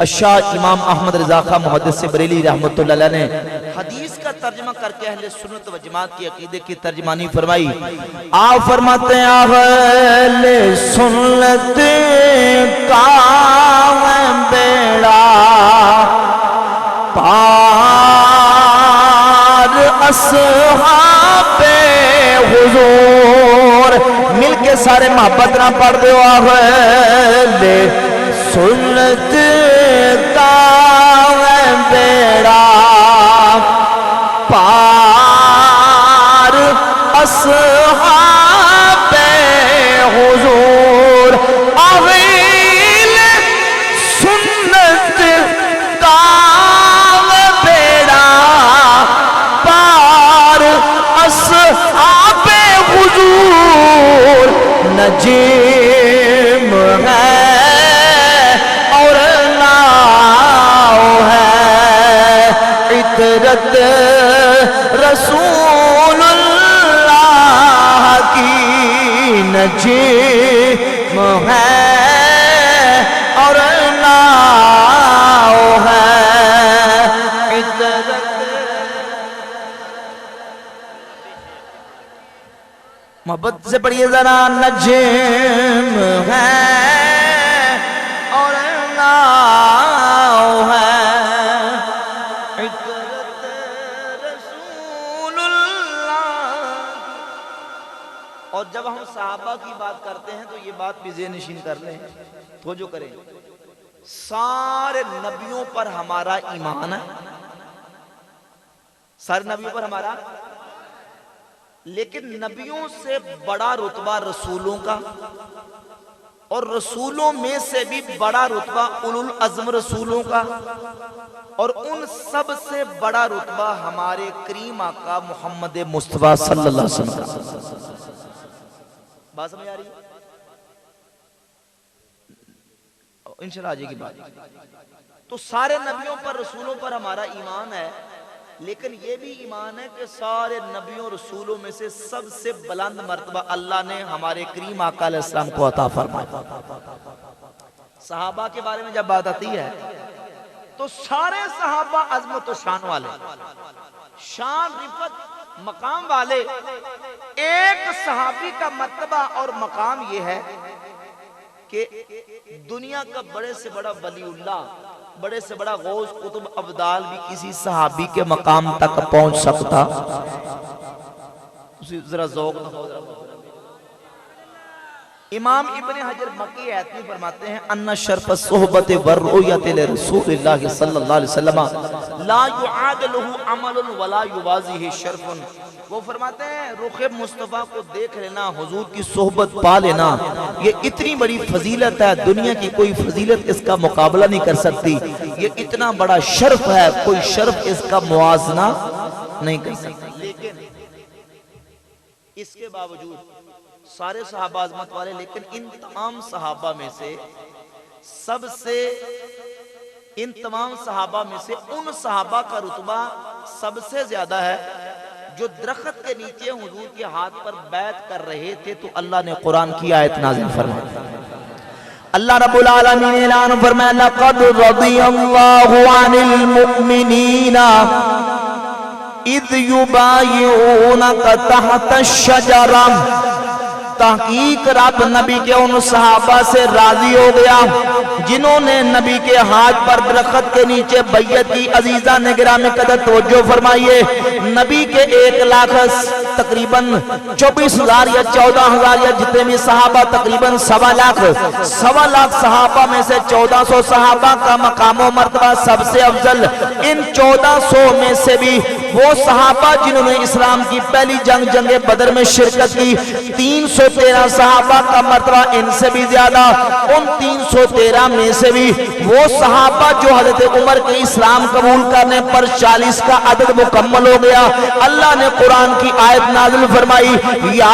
الشاہ امام احمد رضا خان محدث بریلی رحمۃ اللہ علیہ نے حدیث کا ترجمہ کر کے اہل سنت و جماعت کی عقیدے کی ترجمانی فرمائی۔ آپ فرماتے ہیں اہل سنت کا بیڑا پار اصحاب حضور، مل کے سارے محبت نہ پڑھ دو اہل سنت کا بیڑا پار اصحاب حضور، اہل سنت کا بیڑا پار اصحاب حضور، نجیم ہے اور ناؤ ہے، عطرت رسول اللہ کی نجیم ہے اور ناؤ ہے، عطرت محبت سے پڑھیے ذرا، نجم ہے اور ناؤ ہے، عطرت رسول اللہ۔ اور جب ہم صحابہ کی بات کرتے ہیں تو یہ بات بھی ذہن نشین کر لیں، توجہ کریں، سارے نبیوں پر ہمارا ایمان ہے، سارے نبیوں پر ہمارا، لیکن نبیوں سے بڑا رتبہ رسولوں کا، اور رسولوں میں سے بھی بڑا رتبہ اولو العزم رسولوں کا، اور ان سب سے بڑا رتبہ ہمارے کریم آقا محمد مصطفیٰ صلی اللہ علیہ وسلم کا۔ بات سمجھ آ رہی ہے؟ انشاءاللہ آجے کی بات۔ تو سارے نبیوں پر رسولوں پر ہمارا ایمان ہے، لیکن یہ بھی ایمان ہے کہ سارے نبیوں رسولوں میں سے سب سے بلند مرتبہ اللہ نے ہمارے کریم آقا علیہ السلام کو عطا فرمایا۔ صحابہ کے بارے میں جب بات آتی ہے تو سارے صحابہ عظمت و شان والے، شان رفت مقام والے۔ ایک صحابی کا مرتبہ اور مقام یہ ہے کہ دنیا کا بڑے سے بڑا ولی اللہ، بڑے سے بڑا غوث قطب ابدال بھی کسی صحابی کے مقام تک پہنچ سکتا۔ ذرا ذوق امام ابن حجر مکی ایتنی فرماتے ہیں ان شرف الصحبت والرؤیت لرسول اللہ صلی اللہ علیہ وسلم لا یعاد له عمل ولا یوازیہ شرف۔ وہ فرماتے ہیں رخ مصطفیٰ کو دیکھ لینا، حضور کی صحبت پا لینا، یہ اتنی بڑی فضیلت ہے، دنیا کی کوئی فضیلت اس کا مقابلہ نہیں کر سکتی، یہ اتنا بڑا شرف ہے، کوئی شرف اس کا موازنہ نہیں کر سکتا۔ لیکن اس کے باوجود سارے صحابہ عظمت والے، لیکن ان تمام صحابہ میں سے ان تمام صحابہ میں سے ان صحابہ کا رتبہ سب سے زیادہ ہے جو درخت کے نیچے حضور کے ہاتھ پر بیعت کر رہے تھے تو اللہ نے قرآن کی آیت نازل فرمائی۔ اللہ رب العالمین اعلان فرمایا لقد رضی اللہ عن المؤمنین اذ یبایعونک تحت الشجرہ، تحقیق رب نبی کے ان صحابہ سے راضی ہو گیا جنہوں نے نبی کے ہاتھ پر درخت کے نیچے بیعت کی۔ عزیزہ نے گرامی قدر توجہ فرمائیے، نبی کے 1 لاکھ تقریباً 24,000 یا 14,000 یا جتنے بھی صحابہ تقریباً 1.25 لاکھ صحابہ میں سے 1400 صحابہ کا مقام و مرتبہ سب سے افضل۔ ان 1400 میں سے بھی وہ صحابہ جنہوں نے اسلام کی پہلی جنگ بدر میں شرکت کی، 313 صحابہ کا مرتبہ ان سے بھی زیادہ۔ ان 313 میں سے بھی وہ صحابہ جو حضرت عمر کے اسلام قبول کرنے پر 40 کا عدد مکمل ہو گیا۔ اللہ نے قرآن کی آیت نازل فرمائی یا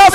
10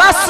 10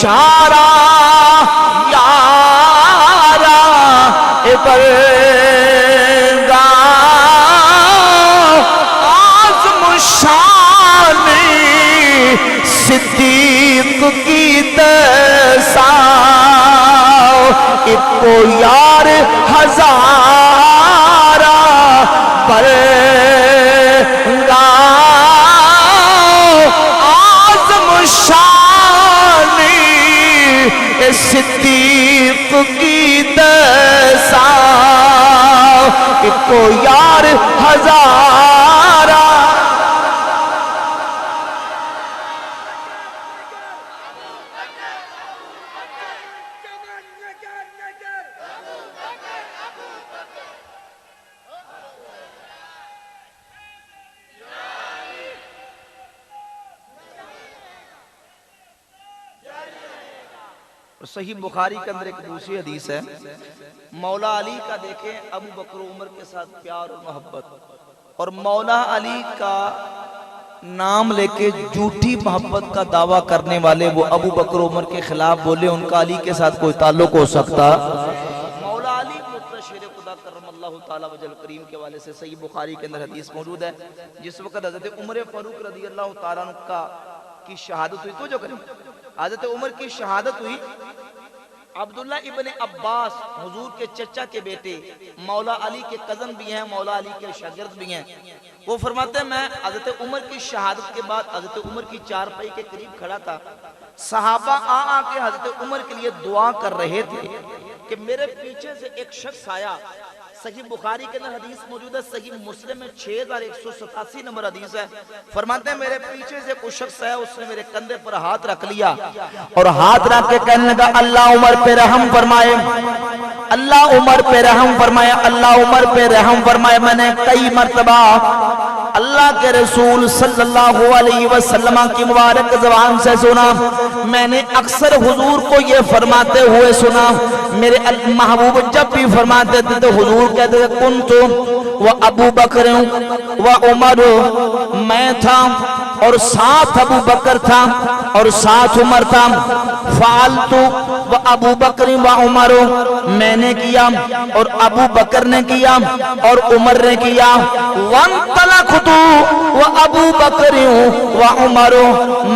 چارہ یارا برگا آزم شان صدیق کی دسا ایکو یار ہزارہ برگا آزم شان صدیق کی دسا ایکو یار ہزارہ صحیح بخاری کے اندر ایک دوسری حدیث ہے، مولا علی کا دیکھیں ابو بکر و عمر کے ساتھ پیار اور محبت، اور مولا علی کا نام لے کے جھوٹی محبت کا دعویٰ کرنے والے وہ ابو بکر و عمر کے خلاف بولے ان کا علی کے ساتھ کوئی تعلق ہو سکتا؟ مولا علی پتر شیر خدا کرم اللہ تعالیٰ وجل کریم کے والے سے صحیح بخاری کے اندر حدیث موجود ہے، جس وقت حضرت عمر فاروق رضی اللہ تعالیٰ عنہ کی شہادت ہوئی، تو جو کریں حضرت عمر کی شہادت ہوئی، عبداللہ ابن عباس حضور کے چچا کے بیٹے مولا علی کے کزن بھی ہیں، مولا علی کے شاگرد بھی ہیں، وہ فرماتے ہیں میں حضرت عمر کی شہادت کے بعد حضرت عمر کی چارپائی کے قریب کھڑا تھا، صحابہ آ کے حضرت عمر کے لیے دعا کر رہے تھے کہ میرے پیچھے سے ایک شخص آیا، صحیح بخاری کے اندر حدیث موجود ہے، صحیح مسلم میں 6187 نمبر حدیث ہے، فرماتے ہیں میرے پیچھے سے کوئی شخص ہے، اس نے میرے کندھے پر ہاتھ رکھ لیا اور ہاتھ رکھ کے کہنے لگا اللہ عمر پہ رحم فرمائے، اللہ عمر پہ رحم فرمائے، اللہ عمر پہ رحم فرمائے۔ میں نے کئی مرتبہ اللہ کے رسول صلی اللہ علیہ وسلم کی مبارک زبان سے سنا، میں نے اکثر حضور کو یہ فرماتے ہوئے سنا، میرے محبوب جب بھی فرماتے تھے تو حضور کہتے تھے کنتو و ابو بکر و عمر، میں تھا اور ساتھ ابو بکر تھا اور ساتھ عمر تھا، فعلتو و ابو بکر و عمر، میں نے کیا اور ابو بکر نے کیا اور عمر نے کیا، وانطلقتو و ابو بکر و عمر،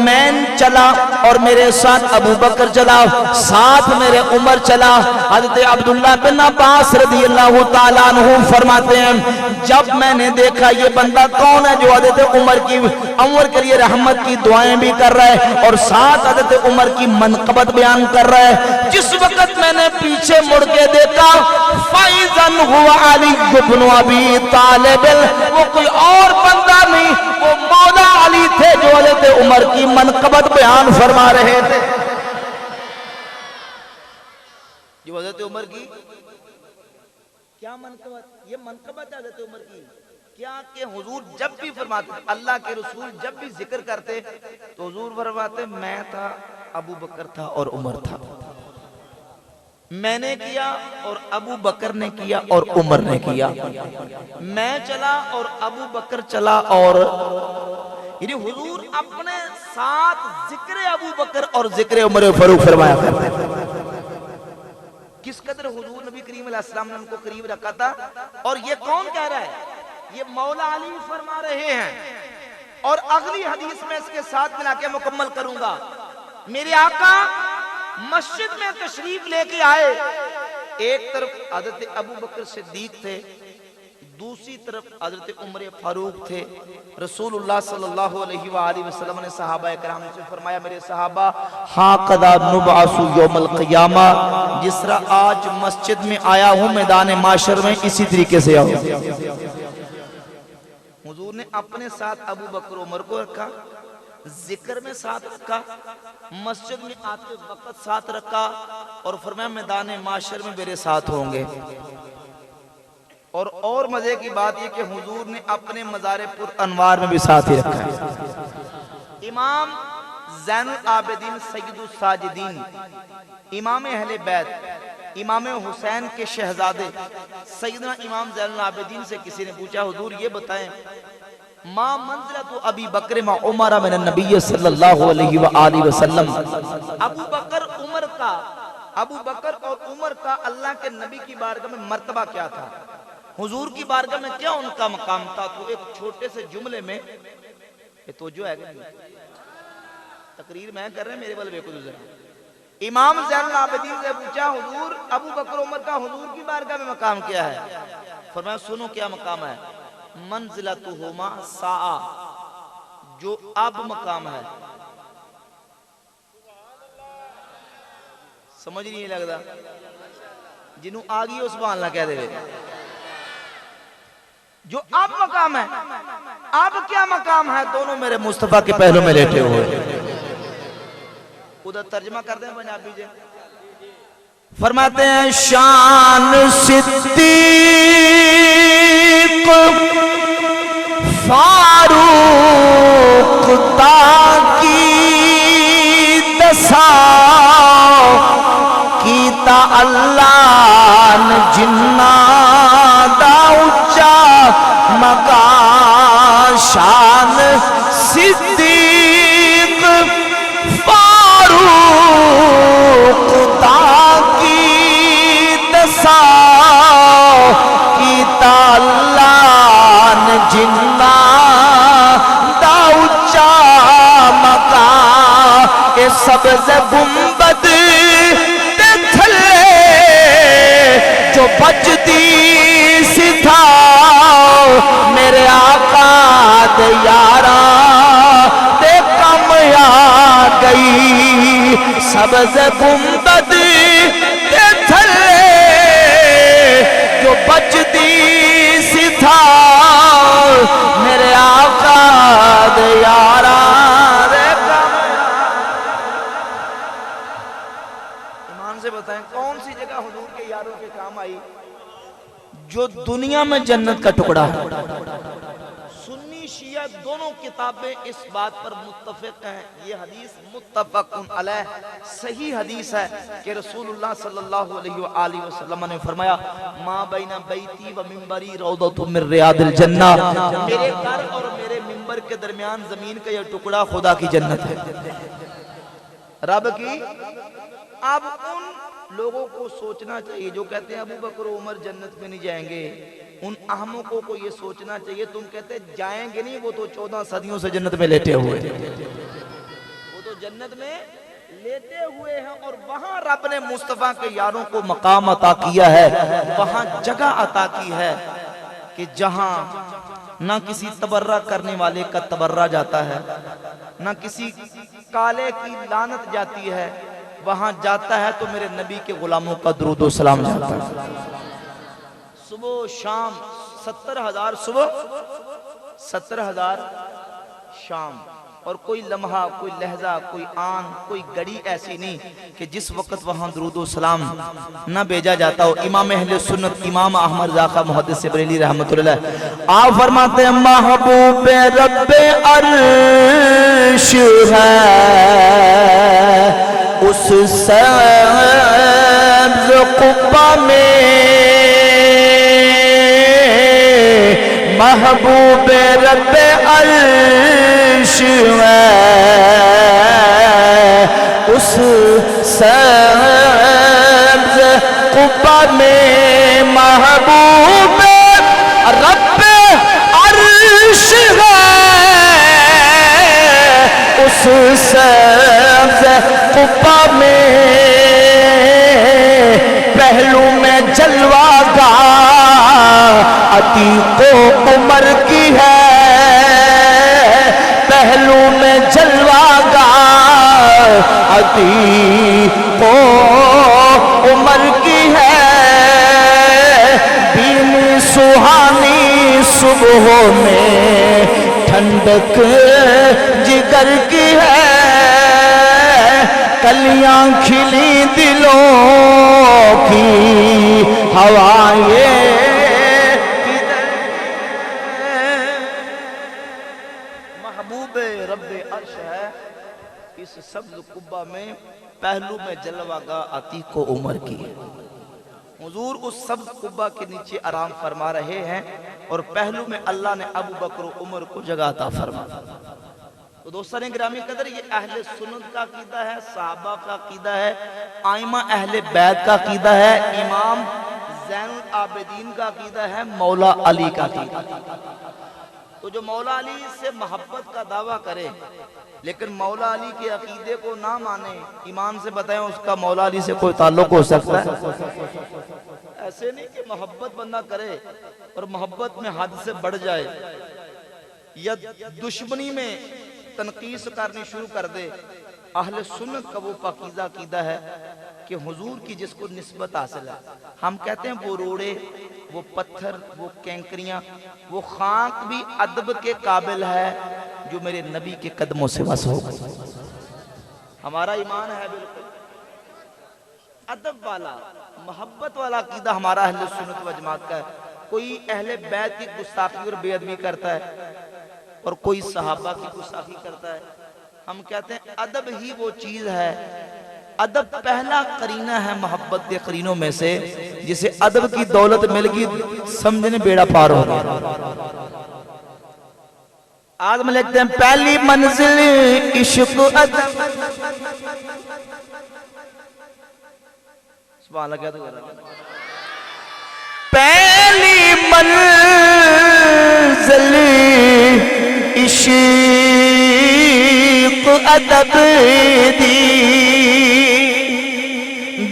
میں چلا اور میرے ساتھ ابو بکر چلا، ساتھ میرے عمر چلا۔ حضرت عبداللہ بن عباس رضی اللہ تعالیٰ عنہ فرماتے ہیں جب میں نے دیکھا یہ بندہ کون ہے جو حضرت عمر کے لیے رحمت کی دعائیں بھی کر رہا ہے اور ساتھ حضرت عمر کی منقبت بیان کر رہا ہے، جس وقت میں نے پیچھے مڑ کے دیکھا فَإِذًا هُوَ عَلِيُّ بْنُ أَبِي طَالِبٍ، وہ کوئی اور بندہ نہیں، وہ مولا علی تھے جو حضرت عمر کی منقبت بیان فرما رہے تھے، جو حضرت عمر کی کیا منقبت، یہ منقبت ہے حضرت عمر کی کیا کہ حضور جب بھی فرماتے، اللہ کے رسول جب بھی ذکر کرتے تو حضور فرماتے میں تھا، ابو بکر تھا اور عمر تھا، میں نے کیا اور ابو بکر نے کیا اور عمر نے کیا، میں چلا اور ابو بکر چلا، اور یعنی حضور اپنے ساتھ ذکر ابو بکر اور ذکر عمر فاروق فرمایا کرتے تھے۔ کس قدر حضور نبی کریم علیہ السلام نے ان کو قریب رکھا تھا، اور یہ کون کہہ رہا ہے؟ یہ مولا علی فرما رہے ہیں، اور اگلی حدیث میں اس کے ساتھ ملا کے مکمل کروں گا۔ میرے آقا مسجد میں تشریف لے کے آئے، ایک طرف حضرت ابو بکر صدیق تھے، دوسری طرف حضرت عمر فاروق تھے۔ رسول اللہ صلی اللہ علیہ وآلہ وسلم نے صحابہ کرام سے فرمایا میرے صحابہ ہاکذا نبعث یوم القیامہ، جس طرح آج مسجد میں آیا ہوں میدان معاشر میں اسی طریقے سے آؤ۔ حضور نے اپنے ساتھ ابو بکر عمر کو رکھا، ذکر میں ساتھ رکھا، مسجد میں آتے وقت ساتھ رکھا، اور فرمایا میدان معاشر میں میرے ساتھ ہوں گے۔ اور مزے کی بات یہ کہ حضور نے اپنے مزار پر انوار میں بھی ساتھ ہی رکھا ہے۔ امام زین العابدین سید الساجدین، امام اہل بیت، امام حسین کے شہزادے سیدنا امام زین العابدین سے کسی نے پوچھا حضور یہ بتائیں ما منزلت ابی بکر ما عمر من النبی صلی اللہ علیہ وآلہ وسلم، ابو بکر اور عمر کا اللہ کے نبی کی بارگاہ میں مرتبہ کیا تھا، حضور کی بارگاہ میں کیا ان کا مقام تھا؟ تو ایک چھوٹے سے جملے میں یہ توجہ ہے کہ تقریر میں کر رہے ہیں میرے بل بے خود ذرا۔ امام زین العابدین سے پوچھا حضور ابو بکر عمر کا حضور کی بارگاہ میں مقام کیا ہے؟ فرمایا سنو کیا مقام ہے، منزلتہما ساعہ، جو اب مقام ہے۔ سمجھ نہیں لگتا، جنہوں آگی اس سبحان اللہ کہہ دے گے، جو اب مقام ہے، اب کیا مقام ہے؟ دونوں میرے مصطفیٰ کے پہلو میں لیٹے ہوئے۔ ادھر ترجمہ کر دیں پنجابی جے، فرماتے ہیں شان صدیق فاروق تاکی دسا کیتا اللہ نے جنہ دا اچا مقام، شان صدیق فاروق تاکی دسا کیتا اللہ نے جنہ دا اچا مقام، اے سبز گنبد تے تھلے جو بجدی سی تھا میرے آقا دے یارا تے کم آ گئی، سبز گنبد تے تھلے جو بجدی سی تھا میرے آقا دے یارا دے کم آ۔ ایمان سے بتائیں کون سی جگہ حضور کے یاروں کے کام آئی جو دنیا میں جنت کا ٹکڑا ہے؟ سنی شیعہ دونوں کتابیں اس بات پر متفق ہیں، یہ حدیث متفق علیہ صحیح حدیث ہے کہ رسول اللہ صلی اللہ علیہ وآلہ وسلم نے فرمایا ما بین بیتی و منبری روضۃ من ریاض الجنہ، میرے گھر اور میرے منبر کے درمیان زمین کا یہ ٹکڑا خدا کی جنت ہے، رب کی۔ اب ان لوگوں کو سوچنا چاہیے جو کہتے ہیں ابو بکر و عمر جنت میں نہیں جائیں گے، ان احمقوں کو یہ سوچنا چاہیے تم کہتے ہیں جائیں گے نہیں، وہ تو 14 صدیوں سے جنت میں لیٹے ہوئے ہیں، وہ تو جنت میں لیٹے ہوئے ہیں، اور وہاں رب نے مصطفیٰ کے یاروں کو مقام عطا کیا ہے، وہاں جگہ عطا کی ہے کہ جہاں نہ کسی تبرہ کرنے والے کا تبرہ جاتا ہے، نہ کسی کالے کی لعنت جاتی ہے، وہاں جاتا ہے تو میرے نبی کے غلاموں کا درود و سلام جاتا ہے۔ صبح و شام 70,000 صبح 70,000 شام، اور کوئی لمحہ کوئی لہجہ کوئی آن کوئی گھڑی ایسی نہیں کہ جس وقت وہاں درود و سلام نہ بھیجا جاتا ہو۔ امام اہل سنت امام احمد ذاقہ محدث بریلی رحمت اللہ آپ فرماتے ہیں محبوب رب عرش ہے اس سبز قبہ میں، محبوب رب عرش ہے اس سبز قبہ میں، محبوب رب عرش ہے اس سبز قبہ میں، پہلو میں جلوہ گاہ عتیق و عمر کی ہے، پہلو میں جلوہ گاہ عتیق و عمر کی ہے، بین سہانی صبحوں میں ٹھنڈک جگر کی ہے، کلیاں کھلی دلوں کی ہوائیں کدھر، محبوب رب عرش ہے اس سبز قبہ میں، پہلو میں جلوہ گاہ عتیق و عمر کی ہے۔ حضور اس سبز قبہ کے نیچے آرام فرما رہے ہیں اور پہلو میں اللہ نے ابو بکر و عمر کو جگہ عطا فرمایا۔ تو دوستان گرامی قدر، یہ اہل سنت کا عقیدہ ہے، صحابہ کا عقیدہ ہے، آئمہ اہل بیت کا عقیدہ ہے، امام زین العابدین کا عقیدہ ہے، مولا علی کا عقیدہ ہے۔ تو جو مولا علی سے محبت کا دعویٰ کرے لیکن مولا علی کے عقیدے کو نہ مانے، ایمان سے بتائیں اس کا مولا علی سے کوئی تعلق ہو سکتا ہے؟ ایسے نہیں کہ محبت بندہ کرے اور محبت میں حد سے بڑھ جائے یا دشمنی میں تنقیص کرنی شروع کر دے۔ اہل سنت کا وہ پاکیزہ عقیدہ ہے کہ حضور کی جس کو نسبت حاصل ہے، ہم کہتے ہیں وہ روڑے، وہ پتھر، وہ کینکریاں، وہ خاک بھی ادب کے قابل ہے جو میرے نبی کے قدموں سے وصل ہو گئی۔ ہمارا ایمان ہے بالکل ادب والا، محبت والا عقیدہ ہمارا اہل سنت و جماعت کا ہے۔ کوئی اہل بیت کی گستاخی اور بے ادبی کرتا ہے اور کوئی صحابہ کی گستاخی کرتا ہے، ہم کہتے ہیں ادب ہی وہ چیز ہے، ادب پہلا قرینہ ہے محبت کے قرینوں میں سے، جسے ادب کی دولت مل گئی سمجھنے بیڑا پار ہو گیا۔ آدم لکھتے ہیں پہلی منزل عشق ادب، سبحان اللہ کیا تو کر رہا ہے، پہلی منزل عشق ادب دی،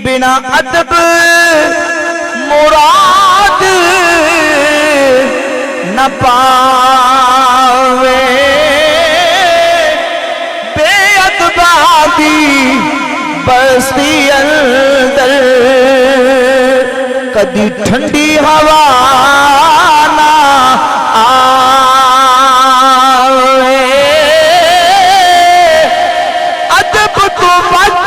بنا ادب مراد نہ پاوے، بے ادبا دی بستی اندر کدی ٹھنڈی ہوا نہ آوے، ادب تو بد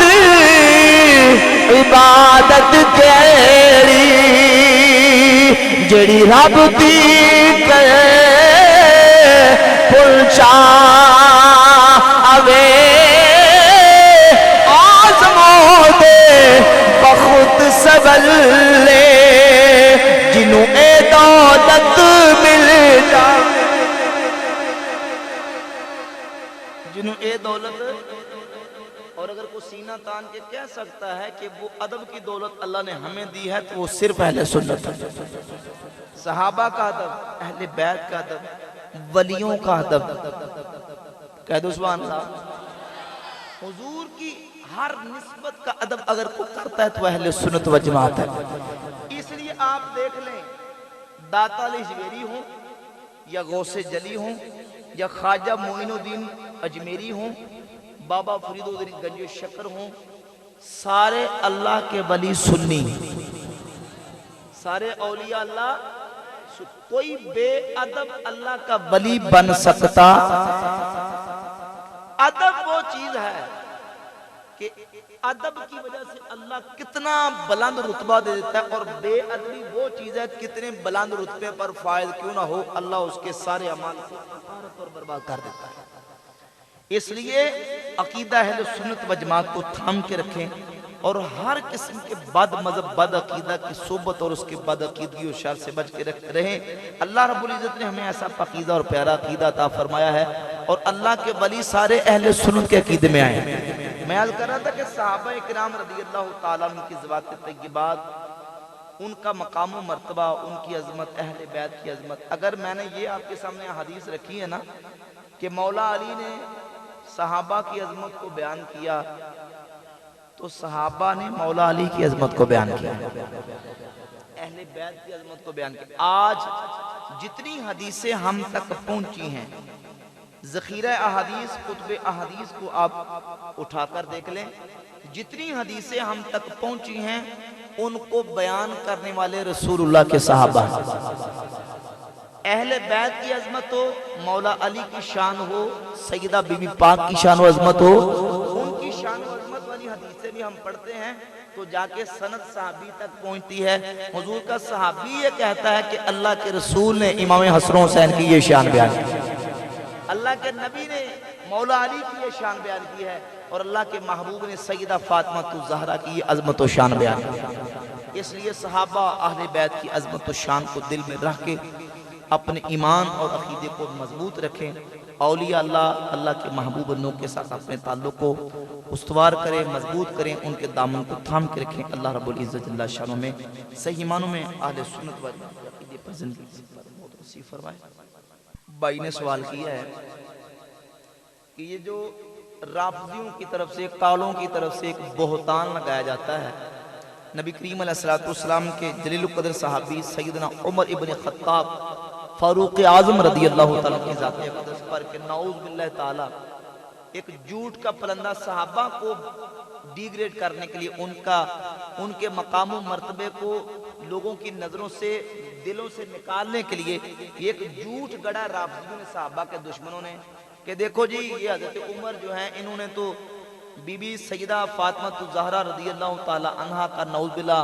عبادت کیڑی جڑی رب دی کرے پلچا آوے، آزمو دے بخود سبلے جنوں اے دولت مل جائے، جنوں اے دولت۔ اور اگر کوئی سینہ تان کے کہہ سکتا ہے کہ وہ ادب کی دولت اللہ نے ہمیں دی ہے تو وہ صرف اہل سنت ہے۔ صحابہ کا ادب، اہل بیت کا ادب، ولیوں کا ادب، کہہ دو سبحان اللہ۔ حضور کی ہر نسبت کا ادب اگر کوئی کرتا ہے تو اہل سنت و جماعت ہے۔ اس لیے آپ دیکھ لیں داتا علی جویری ہوں یا غوث جلی ہوں یا خواجہ معین الدین اجمیری ہوں، بابا فرید الدین گنج شکر ہوں، سارے اللہ کے ولی سنی، سارے اولیاء اللہ، کوئی بے ادب اللہ کا ولی بن سکتا؟ ادب وہ چیز ہے کہ ادب کی وجہ سے اللہ کتنا بلند رتبہ دے دیتا ہے، اور بے ادبی وہ چیز ہے کتنے بلند رتبے پر فائد کیوں نہ ہو اللہ اس کے سارے اعمال کو غارت اور برباد کر دیتا ہے۔ اس لیے عقیدہ اہل سنت و جماعت کو تھام کے رکھیں اور ہر قسم کے بد مذہب، بد عقیدہ کی صحبت اور اس کے بد عقیدگی اور شر سے بچ کے رہیں۔ اللہ رب العزت نے ہمیں ایسا پاکیزہ اور پیارا عقیدہ عطا فرمایا ہے اور اللہ کے ولی سارے اہل سنت کے عقیدے میں آئے ہیں۔ میں عرض کر رہا تھا کہ صحابہ اکرام رضی اللہ تعالیٰ عنہ کی ذوات طیبات، ان کا مقام و مرتبہ، ان کی عظمت، اہل بیت کی عظمت، اگر میں نے یہ آپ کے سامنے حدیث رکھی ہے نا کہ مولا علی نے صحابہ کی عظمت کو بیان کیا تو صحابہ نے مولا علی کی عظمت کو بیان کیا، اہل بیت کی عظمت کو بیان کیا۔ آج جتنی حدیثیں ہم تک پہنچی ہیں، ذخیرہ احادیث، کتب احادیث کو آپ اٹھا کر دیکھ لیں، جتنی حدیثیں ہم تک پہنچی ہیں ان کو بیان کرنے والے رسول اللہ کے صحابہ ہیں۔ اہل بیت کی عظمت ہو، مولا علی کی شان ہو، سیدہ بی بی پاک کی شان و عظمت ہو، ان کی شان و عظمت والی حدیثیں بھی ہم پڑھتے ہیں تو جا کے سند صحابی تک پہنچتی ہے۔ حضور کا صحابی یہ کہتا ہے کہ اللہ کے رسول نے امام حسن و حسین کی یہ شان بیان کی، اللہ کے نبی نے مولا علی کی یہ شان بیان کی ہے، اور اللہ کے محبوب نے سیدہ فاطمہ الزہرا کی یہ عظمت و شان بیان کی۔ اس لیے صحابہ اہل بیت کی عظمت و شان کو دل میں رکھ کے اپنے ایمان اور عقیدے کو مضبوط رکھیں. اولیاء اللہ، اللہ کے محبوب بندوں کے ساتھ اپنے تعلق کو استوار کریں، مضبوط کریں، ان کے دامن کو تھام کے رکھیں. اللہ رب العزت جل شانہ میں صحیح معنوں میں اہل سنت و جماعت کے عقیدے پر زندگی پر موت نصیب فرمائے. بھائی نے سوال کیا ہے کہ یہ جو رافضیوں کی طرف سے، کالوں کی طرف سے ایک بہتان لگایا جاتا ہے نبی کریم علیہ السلام کے جلیل القدر صحابی سیدنا عمر ابن خطاب فاروق اعظم رضی اللہ تعالیٰ کی ذات اقدس پر کہ نعوذ باللہ تعالیٰ ایک جھوٹ کا پلندہ صحابہ کو ڈیگریڈ کرنے کے لیے، ان کے مقام و مرتبے کو لوگوں کی نظروں سے، دلوں سے نکالنے کے لیے یہ ایک جھوٹ گڑا رافضیوں نے، صحابہ کے دشمنوں نے، کہ دیکھو جی یہ حضرت عمر جو ہیں انہوں نے تو بی بی سیدہ فاطمہ الزہرا رضی اللہ تعالی عنہا کا نعوذ باللہ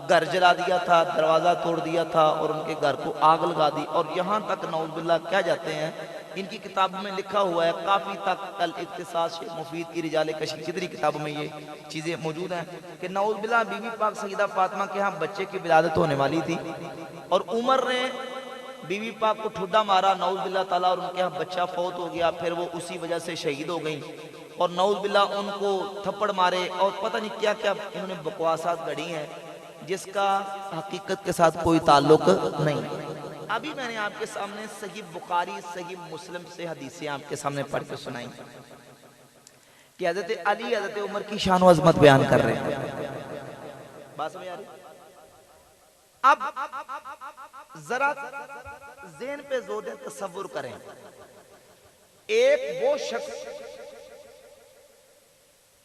گھر جلا دیا تھا، دروازہ توڑ دیا تھا اور ان کے گھر کو آگ لگا دی. اور یہاں تک نعوذ باللہ کیا جاتے ہیں، ان کی کتابوں میں لکھا ہوا ہے، کافی تک الاقتصاص شیخ مفید کی رجال کشی جتنی کتابوں میں یہ چیزیں موجود ہیں کہ نعوذ باللہ بی بی پاک سیدہ فاطمہ کے ہاں بچے کی ولادت ہونے والی تھی اور عمر نے بی بی پاک کو ٹھڈا مارا نعوذ باللہ تعالیٰ، اور ان کے ہاں بچہ فوت ہو گیا. پھر وہ اسی وجہ سے شہید ہو گئیں اور نعوذ باللہ ان کو تھپڑ مارے اور پتہ نہیں کیا کیا انہوں نے بکواسات گڑھی ہیں جس کا حقیقت کے ساتھ کوئی تعلق نہیں. ابھی میں نے آپ کے سامنے صحیح بخاری صحیح مسلم سے حدیثیں آپ کے سامنے پڑھ کے سنائیں کہ حضرت علی حضرت عمر کی شان و عظمت بیان کر رہے ہیں. بات سمجھ آ رہی؟ اب ذرا ذہن پہ زور دیں، تصور کریں ایک وہ شخص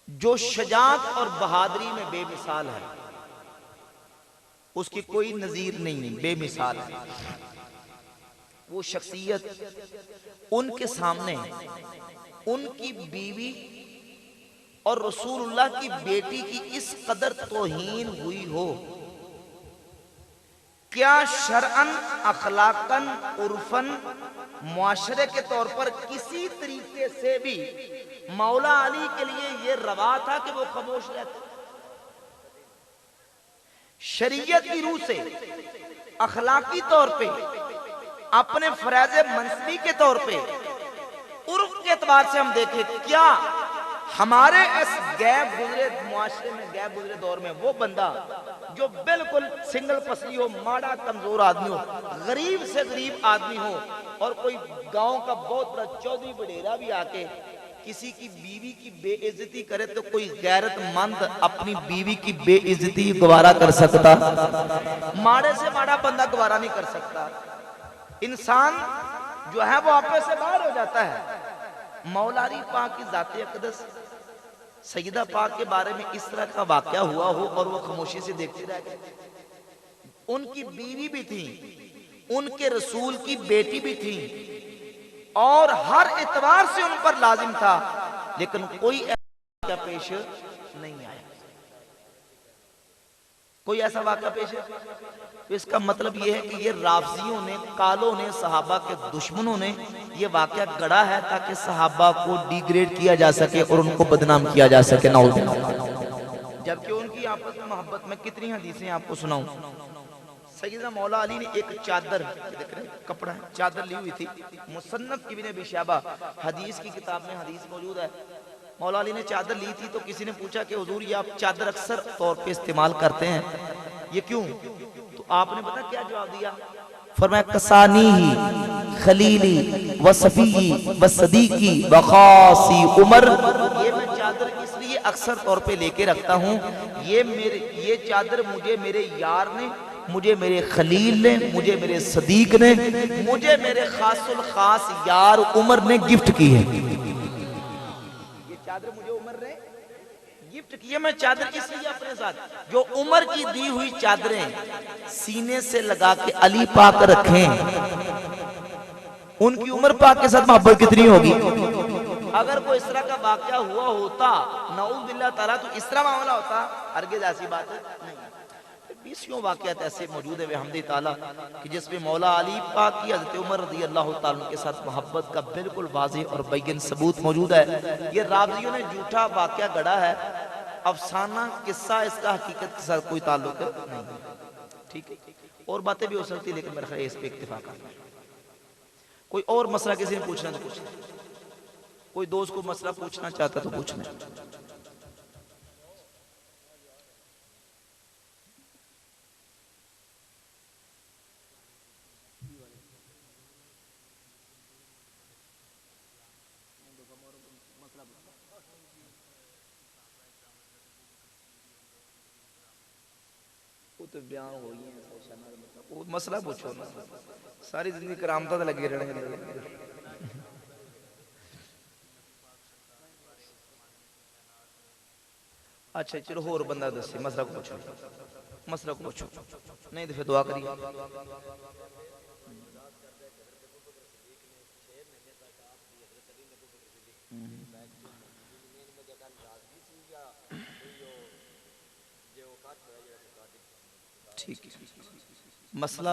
جو شجاعت اور بہادری میں بے مثال ہے، اس کی کوئی نظیر نہیں، بے مثال ہے. وہ شخصیت ان کے سامنے ان کی بیوی اور رسول اللہ کی بیٹی کی اس قدر توہین ہوئی ہو، کیا شرعاً، اخلاقاً، عرفاً، معاشرے کے طور پر کسی طریقے سے بھی مولا علی کے لیے یہ روا تھا کہ وہ خاموش رہتے؟ شریعت کی روح سے، اخلاقی طور پہ، اپنے فریض منصبی کے طور پہ، عرف کے اعتبار سے ہم دیکھیں کیا ہمارے اس غیب گزرے معاشرے میں، غیب گزرے دور میں وہ بندہ جو بالکل سنگل پسلی ہو، ماڑا کمزور آدمی ہو، غریب سے غریب آدمی ہو، اور کوئی گاؤں کا بہت بڑا چودھری وڈیرا بھی آ کے کسی کی بیوی کی بے عزتی کرے تو کوئی غیرت مند اپنی بیوی کی بے عزتی گوارا کر سکتا؟ ماڑے سے ماڑا بندہ گوارا نہیں کر سکتا. انسان جو ہے وہ آپے سے باہر ہو جاتا ہے. مولا علی پاک کی ذات اقدس سیدہ پاک کے بارے میں اس طرح کا واقعہ ہوا ہو اور وہ خاموشی سے دیکھتے رہ گئے. ان کی بیوی بھی تھی، ان کے رسول کی بیٹی بھی تھی اور ہر اعتبار سے ان پر لازم تھا، لیکن کوئی ایسا واقعہ پیش نہیں آیا. کوئی ایسا واقعہ پیش ہے؟ تو اس کا مطلب یہ ہے کہ یہ رافضیوں نے، کالوں نے، صحابہ کے دشمنوں نے یہ واقعہ گڑا ہے تاکہ صحابہ کو ڈیگریڈ کیا جا سکے اور ان کو بدنام کیا جا سکے. نعوذ باللہ. جبکہ ان کی آپس میں محبت میں کتنی حدیثیں آپ کو سناؤں. سیدنا مولا علی نے ایک چادر، دیکھ رہے ہیں کپڑا ہے، چادر لی ہوئی تھی. مصنف ابن ابی شیبہ حدیث کی کتاب میں حدیث موجود ہے. مولا علی نے چادر لی تھی تو کسی نے پوچھا کہ حضور یہ آپ چادر اکثر طور پہ استعمال کرتے ہیں، یہ کیوں؟ تو آپ نے پتا کیا جواب دیا؟ فرمایا کسانی خلیلی و صفی و صدیقی و خاصی عمر. یہ میں چادر اس لیے اکثر طور پہ لے کے رکھتا ہوں، یہ چادر مجھے میرے یار نے، مجھے میرے خلیل نے، مجھے میرے صدیق نے، مجھے میرے خاص الخاص یار عمر نے گفٹ کی ہے. یہ چادر مجھے عمر نے گفٹ کی ہے. میں چادر اس لیے اپنے ساتھ، جو عمر کی دی ہوئی چادریں سینے سے لگا کے علی پاک رکھیں، ان کی عمر پاک کے ساتھ محبت کتنی ہوگی. اگر کوئی اس طرح کا واقعہ ہوا ہوتا نعوذ باللہ تعالیٰ تو اس طرح معاملہ ہوتا؟ ہرگز ایسی بات نہیں. بیسیوں واقعات ایسے موجود ہیں بحمد تعالیٰ کہ جس میں مولا علی پاک کی حضرت عمر رضی اللہ تعالیٰ کے ساتھ محبت کا بالکل واضح اور بین ثبوت موجود ہے. یہ رافضیوں نے جھوٹا واقعہ گڑا ہے افسانہ قصہ اس کا حقیقت کے ساتھ کوئی تعلق نہیں، ٹھیک ہے؟ اور باتیں بھی ہو سکتی لیکن میرا خیال ہے اس پہ اتفاق کرنا ہے۔ کوئی اور مسئلہ کسی نے پوچھنا تو پوچھنا، کوئی دوست کو مسئلہ پوچھنا چاہتا تو پوچھنا۔ وہ تو بیان ہوئی ہیں، وہ مسئلہ پوچھو نا، ساری زندگی کرامتہ تو لگے رہنے گے۔ اچھا چلو اور بندہ دسی مسئلہ کو پوچھو، مسئلہ کو پوچھو، نہیں تو پھر دعا کریے۔ ٹھیک ہے، مسئلہ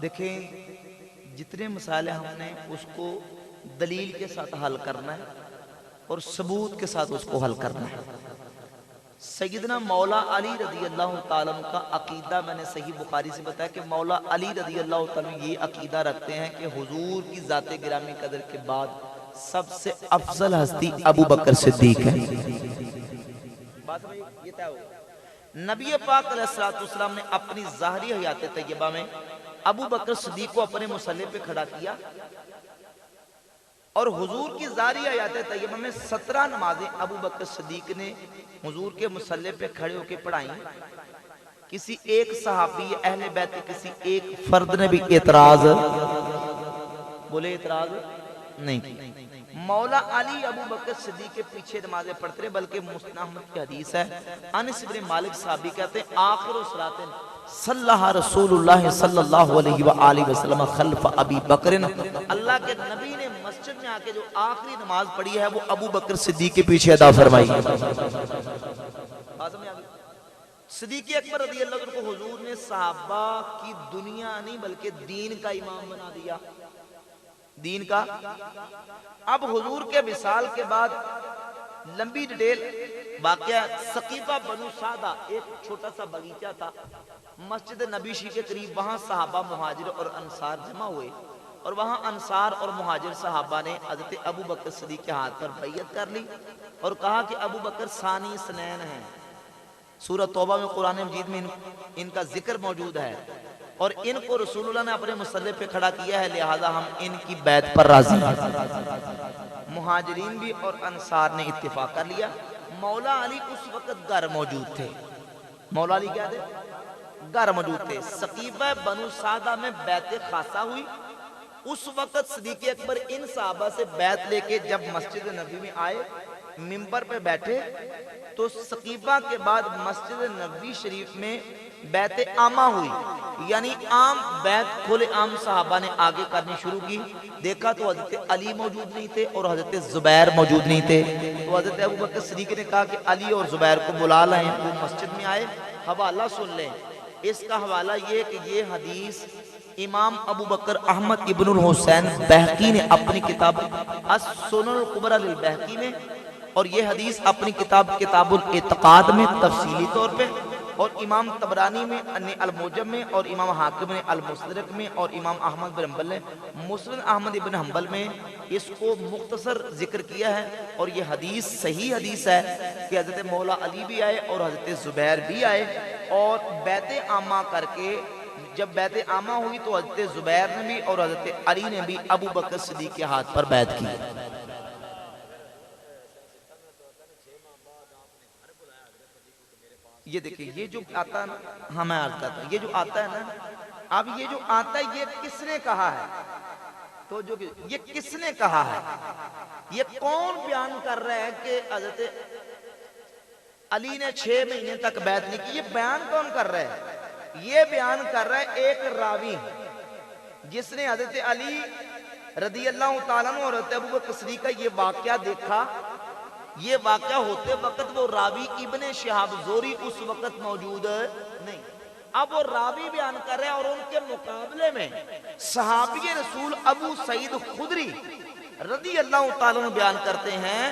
دیکھیں جتنے مسائل ہم نے اس کو دلیل کے ساتھ حل کرنا ہے اور ثبوت کے ساتھ اس کو حل کرنا ہے۔ سیدنا مولا علی رضی اللہ تعالیٰ عنہ کا عقیدہ میں نے صحیح بخاری سے بتایا کہ مولا علی رضی اللہ تعالیٰ عنہ یہ عقیدہ رکھتے ہیں کہ حضور کی ذات گرامی قدر کے بعد سب سے افضل ہستی ابو بکر صدیق ہے۔ بات میں یہ طے ہو، نبی پاک علیہ السلام نے اپنی ظاہری حیات طیبہ میں ابو بکر صدیق کو اپنے مصلی پہ کھڑا کیا اور حضور کی ظاہری حیات طیبہ میں 17 نمازیں ابو بکر صدیق نے حضور کے مصلی پہ کھڑے ہو کے پڑھائیں۔ کسی ایک صحابی اہل بیت کے کسی ایک فرد نے بھی اعتراض بولے اعتراض نہیں کی۔ مولا علی ابو بکر صدیق کے پیچھے نمازیں پڑھتے رہے، بلکہ مسند احمد کی حدیث ہے، انس بن مالک صحابی کہتے ہیں آخر صلاۃ صلی رسول اللہ صلی اللہ علیہ وآلہ وسلم خلف ابی بکر، اللہ کے نبی نے مسجد میں آ کے جو آخری نماز پڑھی ہے وہ ابو بکر صدیق کے پیچھے ادا فرمائی۔ صدیق اکبر رضی اللہ عنہ کو حضور نے صحابہ کی دنیا نہیں بلکہ دین کا امام بنا دیا، دین کا۔ اب حضور کے وصال کے بعد لمبی ڈیٹیل واقعہ سقیفہ بنو سعدہ ایک چھوٹا سا باغیچہ تھا مسجد نبی شی کے قریب، وہاں صحابہ مہاجر اور انصار جمع ہوئے اور وہاں انصار اور مہاجر صحابہ نے حضرت ابو بکر صدیق کے ہاتھ پر بیعت کر لی اور کہا کہ ابو بکر ثانی اثنین ہیں۔ سورہ توبہ میں قرآن مجید میں ان کا ذکر موجود ہے اور ان کو رسول اللہ نے اپنے مصلی پہ کھڑا کیا ہے، لہذا ہم ان کی بیعت پر راضی ہیں۔ مہاجرین بھی اور انصار نے اتفاق کر لیا۔ مولا علی اس وقت گھر موجود تھے، مولا علی کیا تھے؟ گھر موجود تھے۔ سقیفہ بنو سعدہ میں بیعت خاصہ ہوئی، اس وقت صدیق اکبر ان صحابہ سے بیعت لے کے جب مسجد نبی میں آئے، منبر پہ بیٹھے تو سقیفہ کے بعد مسجد نبی شریف میں بیعت عامہ ہوئی، یعنی عام بیعت کھلے عام صحابہ نے آگے کرنی شروع کی۔ دیکھا تو حضرت علی موجود نہیں تھے اور حضرت زبیر موجود نہیں تھے، تو حضرت ابو بکر صدیق نے کہا کہ علی اور زبیر کو بلا لائیں۔ وہ مسجد میں آئے، حوالہ سن لیں۔ اس کا حوالہ یہ کہ یہ حدیث امام ابو بکر احمد ابن الحسین بہقی نے اپنی کتاب السنن الکبریٰ للبہقی میں، اور یہ حدیث اپنی کتاب کتاب الاعتقاد میں تفصیلی طور پہ، اور امام طبرانی میں المعجم میں، اور امام حاکم نے المستدرک میں، اور امام احمد بن حنبل نے مسند احمد بن حنبل میں اس کو مختصر ذکر کیا ہے۔ اور یہ حدیث صحیح حدیث ہے کہ حضرت مولا علی بھی آئے اور حضرت زبیر بھی آئے اور بیعت عامہ کر کے جب بیعت عامہ ہوئی تو حضرت زبیر نے بھی اور حضرت علی نے بھی ابو بکر صدیق کے ہاتھ پر بیعت کی۔ یہ دیکھیں یہ جو آتا ہے نا، ہاں میں عرض کرتا ہوں، یہ جو آتا ہے نا، اب یہ جو آتا ہے یہ کس نے کہا ہے؟ تو جو یہ کس نے کہا ہے؟ یہ کون بیان کر رہا ہے کہ حضرت علی نے 6 مہینے تک بیعت نہیں کی؟ یہ بیان کون کر رہا ہے؟ یہ بیان کر رہا ہے ایک راوی جس نے حضرت علی رضی اللہ تعالیٰ عنہ اور حضرت ابو بکر صدیق کا یہ واقعہ دیکھا۔ یہ واقعہ ہوتے وقت وہ راوی ابن شہاب زہری اس وقت موجود نہیں، اب وہ راوی بیان کر رہے ہیں اور ان کے مقابلے میں صحابی رسول ابو سعید خدری رضی اللہ تعالیٰ عنہ بیان کرتے ہیں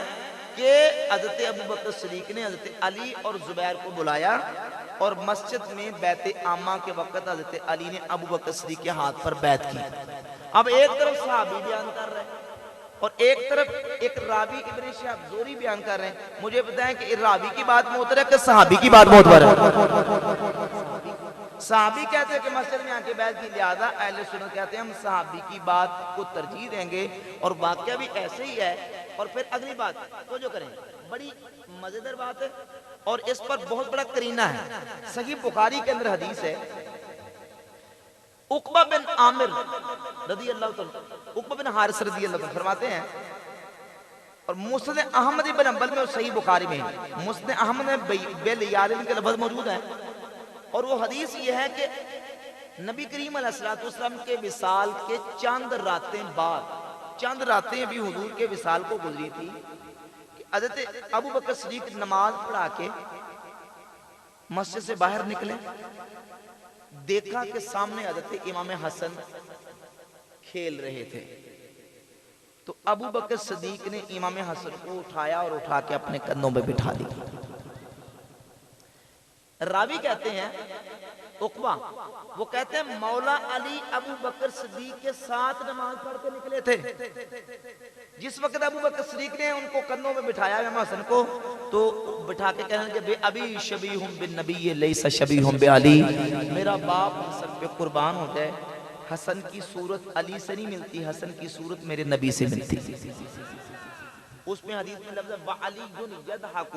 کہ حضرت ابوبکر صدیق نے حضرت علی اور زبیر کو بلایا اور مسجد میں بیعت عامہ کے وقت حضرت علی نے ابوبکر صدیق کے ہاتھ پر بیعت کی۔ اب ایک طرف صحابی بیان کر رہے ہیں اور ایک طرف ایک راوی ابن شہاب زہری بیان کر رہے ہیں، مجھے بتائیں کہ راوی کی بات معتبر ہے کہ صحابی کی بات معتبر ہے؟ صحابی کہتے ہیں کہ مسجد میں آ کے بیعت کی، لہذا اہل سنت کہتے ہیں ہم صحابی کی بات کو ترجیح دیں گے، اور واقعہ بھی ایسے ہی ہے۔ اور پھر اگلی بات تو جو کریں، بڑی مزیدار بات ہے اور اس پر بہت بڑا قرینہ ہے۔ صحیح بخاری کے اندر حدیث ہے، عقبہ بن عامر رضی اللہ تعالیٰ، عقبہ بن حارث رضی اللہ تعالیٰ فرماتے ہیں، اور مسند احمد بن حنبل میں اور صحیح بخاری میں مسند احمد میں بیلیال کے لفظ موجود ہیں، اور وہ حدیث یہ ہے کہ نبی کریم علیہ السلام کے وصال کے چند راتیں بعد، چند راتیں ابھی حضور کے وصال کو گزری تھی کہ حضرت ابوبکر صدیق نماز پڑھا کے مسجد سے باہر نکلے، دیکھا کہ سامنے حضرت امام حسن کھیل رہے تھے، تو ابوبکر صدیق نے امام حسن کو اٹھایا اور اٹھا کے اپنے کندھوں پہ بٹھا دیا۔ راوی کہتے ہیں عقبہ، وہ کہتے ہیں مولا علی ابوبکر صدیق کے ساتھ نماز پڑھ کے نکلے تھے، جس وقت ابوبکر صدیق نے ان کو کندھوں میں بٹھایا امام حسن کو، تو بٹھا کے کہنے لگے بے ابی شبیہ بالنبی لیس شبیہ بعلی، میرا باپ حسن پہ قربان ہو جائے، حسن کی صورت علی سے نہیں ملتی، حسن کی صورت میرے نبی سے ملتی۔ اس میں حدیث میں لفظ ہے وَعَلِيٌّ يَضْحَكُ،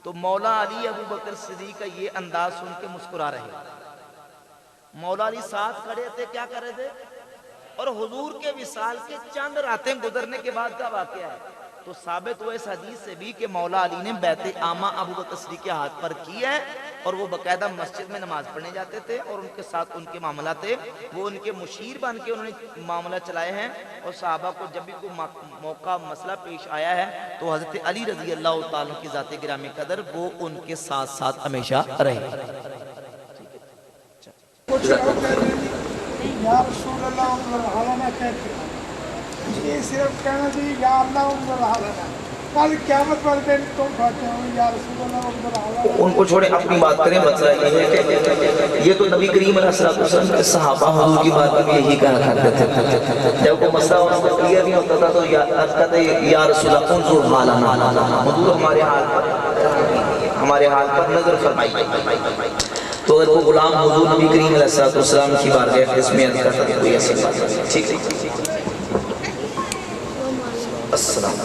تو مولا علی ابوبکر صدیق کا یہ انداز سن کے مسکرا رہے، مولا علی ساتھ کھڑے تھے، کیا کر رہے تھے؟ اور حضور کے وصال کے چند راتیں گزرنے کے بعد کا واقعہ ہے، تو ثابت ہوا اس حدیث سے بھی کہ مولا علی نے بیعت عامہ ابوبکر صدیق کے ہاتھ پر کی ہے، اور وہ باقاعدہ مسجد میں نماز پڑھنے جاتے تھے، اور ان کے ساتھ ان کے معاملات تھے، وہ ان کے مشیر بن کے انہوں نے معاملہ چلائے ہیں، اور صحابہ کو جب بھی کوئی موقع مسئلہ پیش آیا ہے تو حضرت علی رضی اللہ تعالیٰ کی ذات گرامی قدر وہ ان کے ساتھ ساتھ ہمیشہ رہے۔ یا رسول اللہ انظر حالنا کہتے ہیں، یہ صرف کہنا چاہیے یا اللہ انظر حالنا، کل قیامت والے دن تم کہتے ہو یا رسول اللہ انظر حالنا، ان کو چھوڑے اپنی بات کریں۔ مسئلہ یہ ہے کہ یہ تو نبی کریم علیہ السلام کے صحابہ حضور کی بات میں یہی کہا کرتے تھے، جب کوئی مسئلہ کلیئر نہیں ہوتا تھا تو کہتے یا رسول اللہ انظر حالنا، حضور ہمارے حال پر نظر فرمائیے۔ تو اگر وہ غلام حضور نبی کریم علیہ السلام کی بارگاہ اس میں عرض کرتا ہے کوئی ایسی بات نہیں، ٹھیک ہے؟ السلام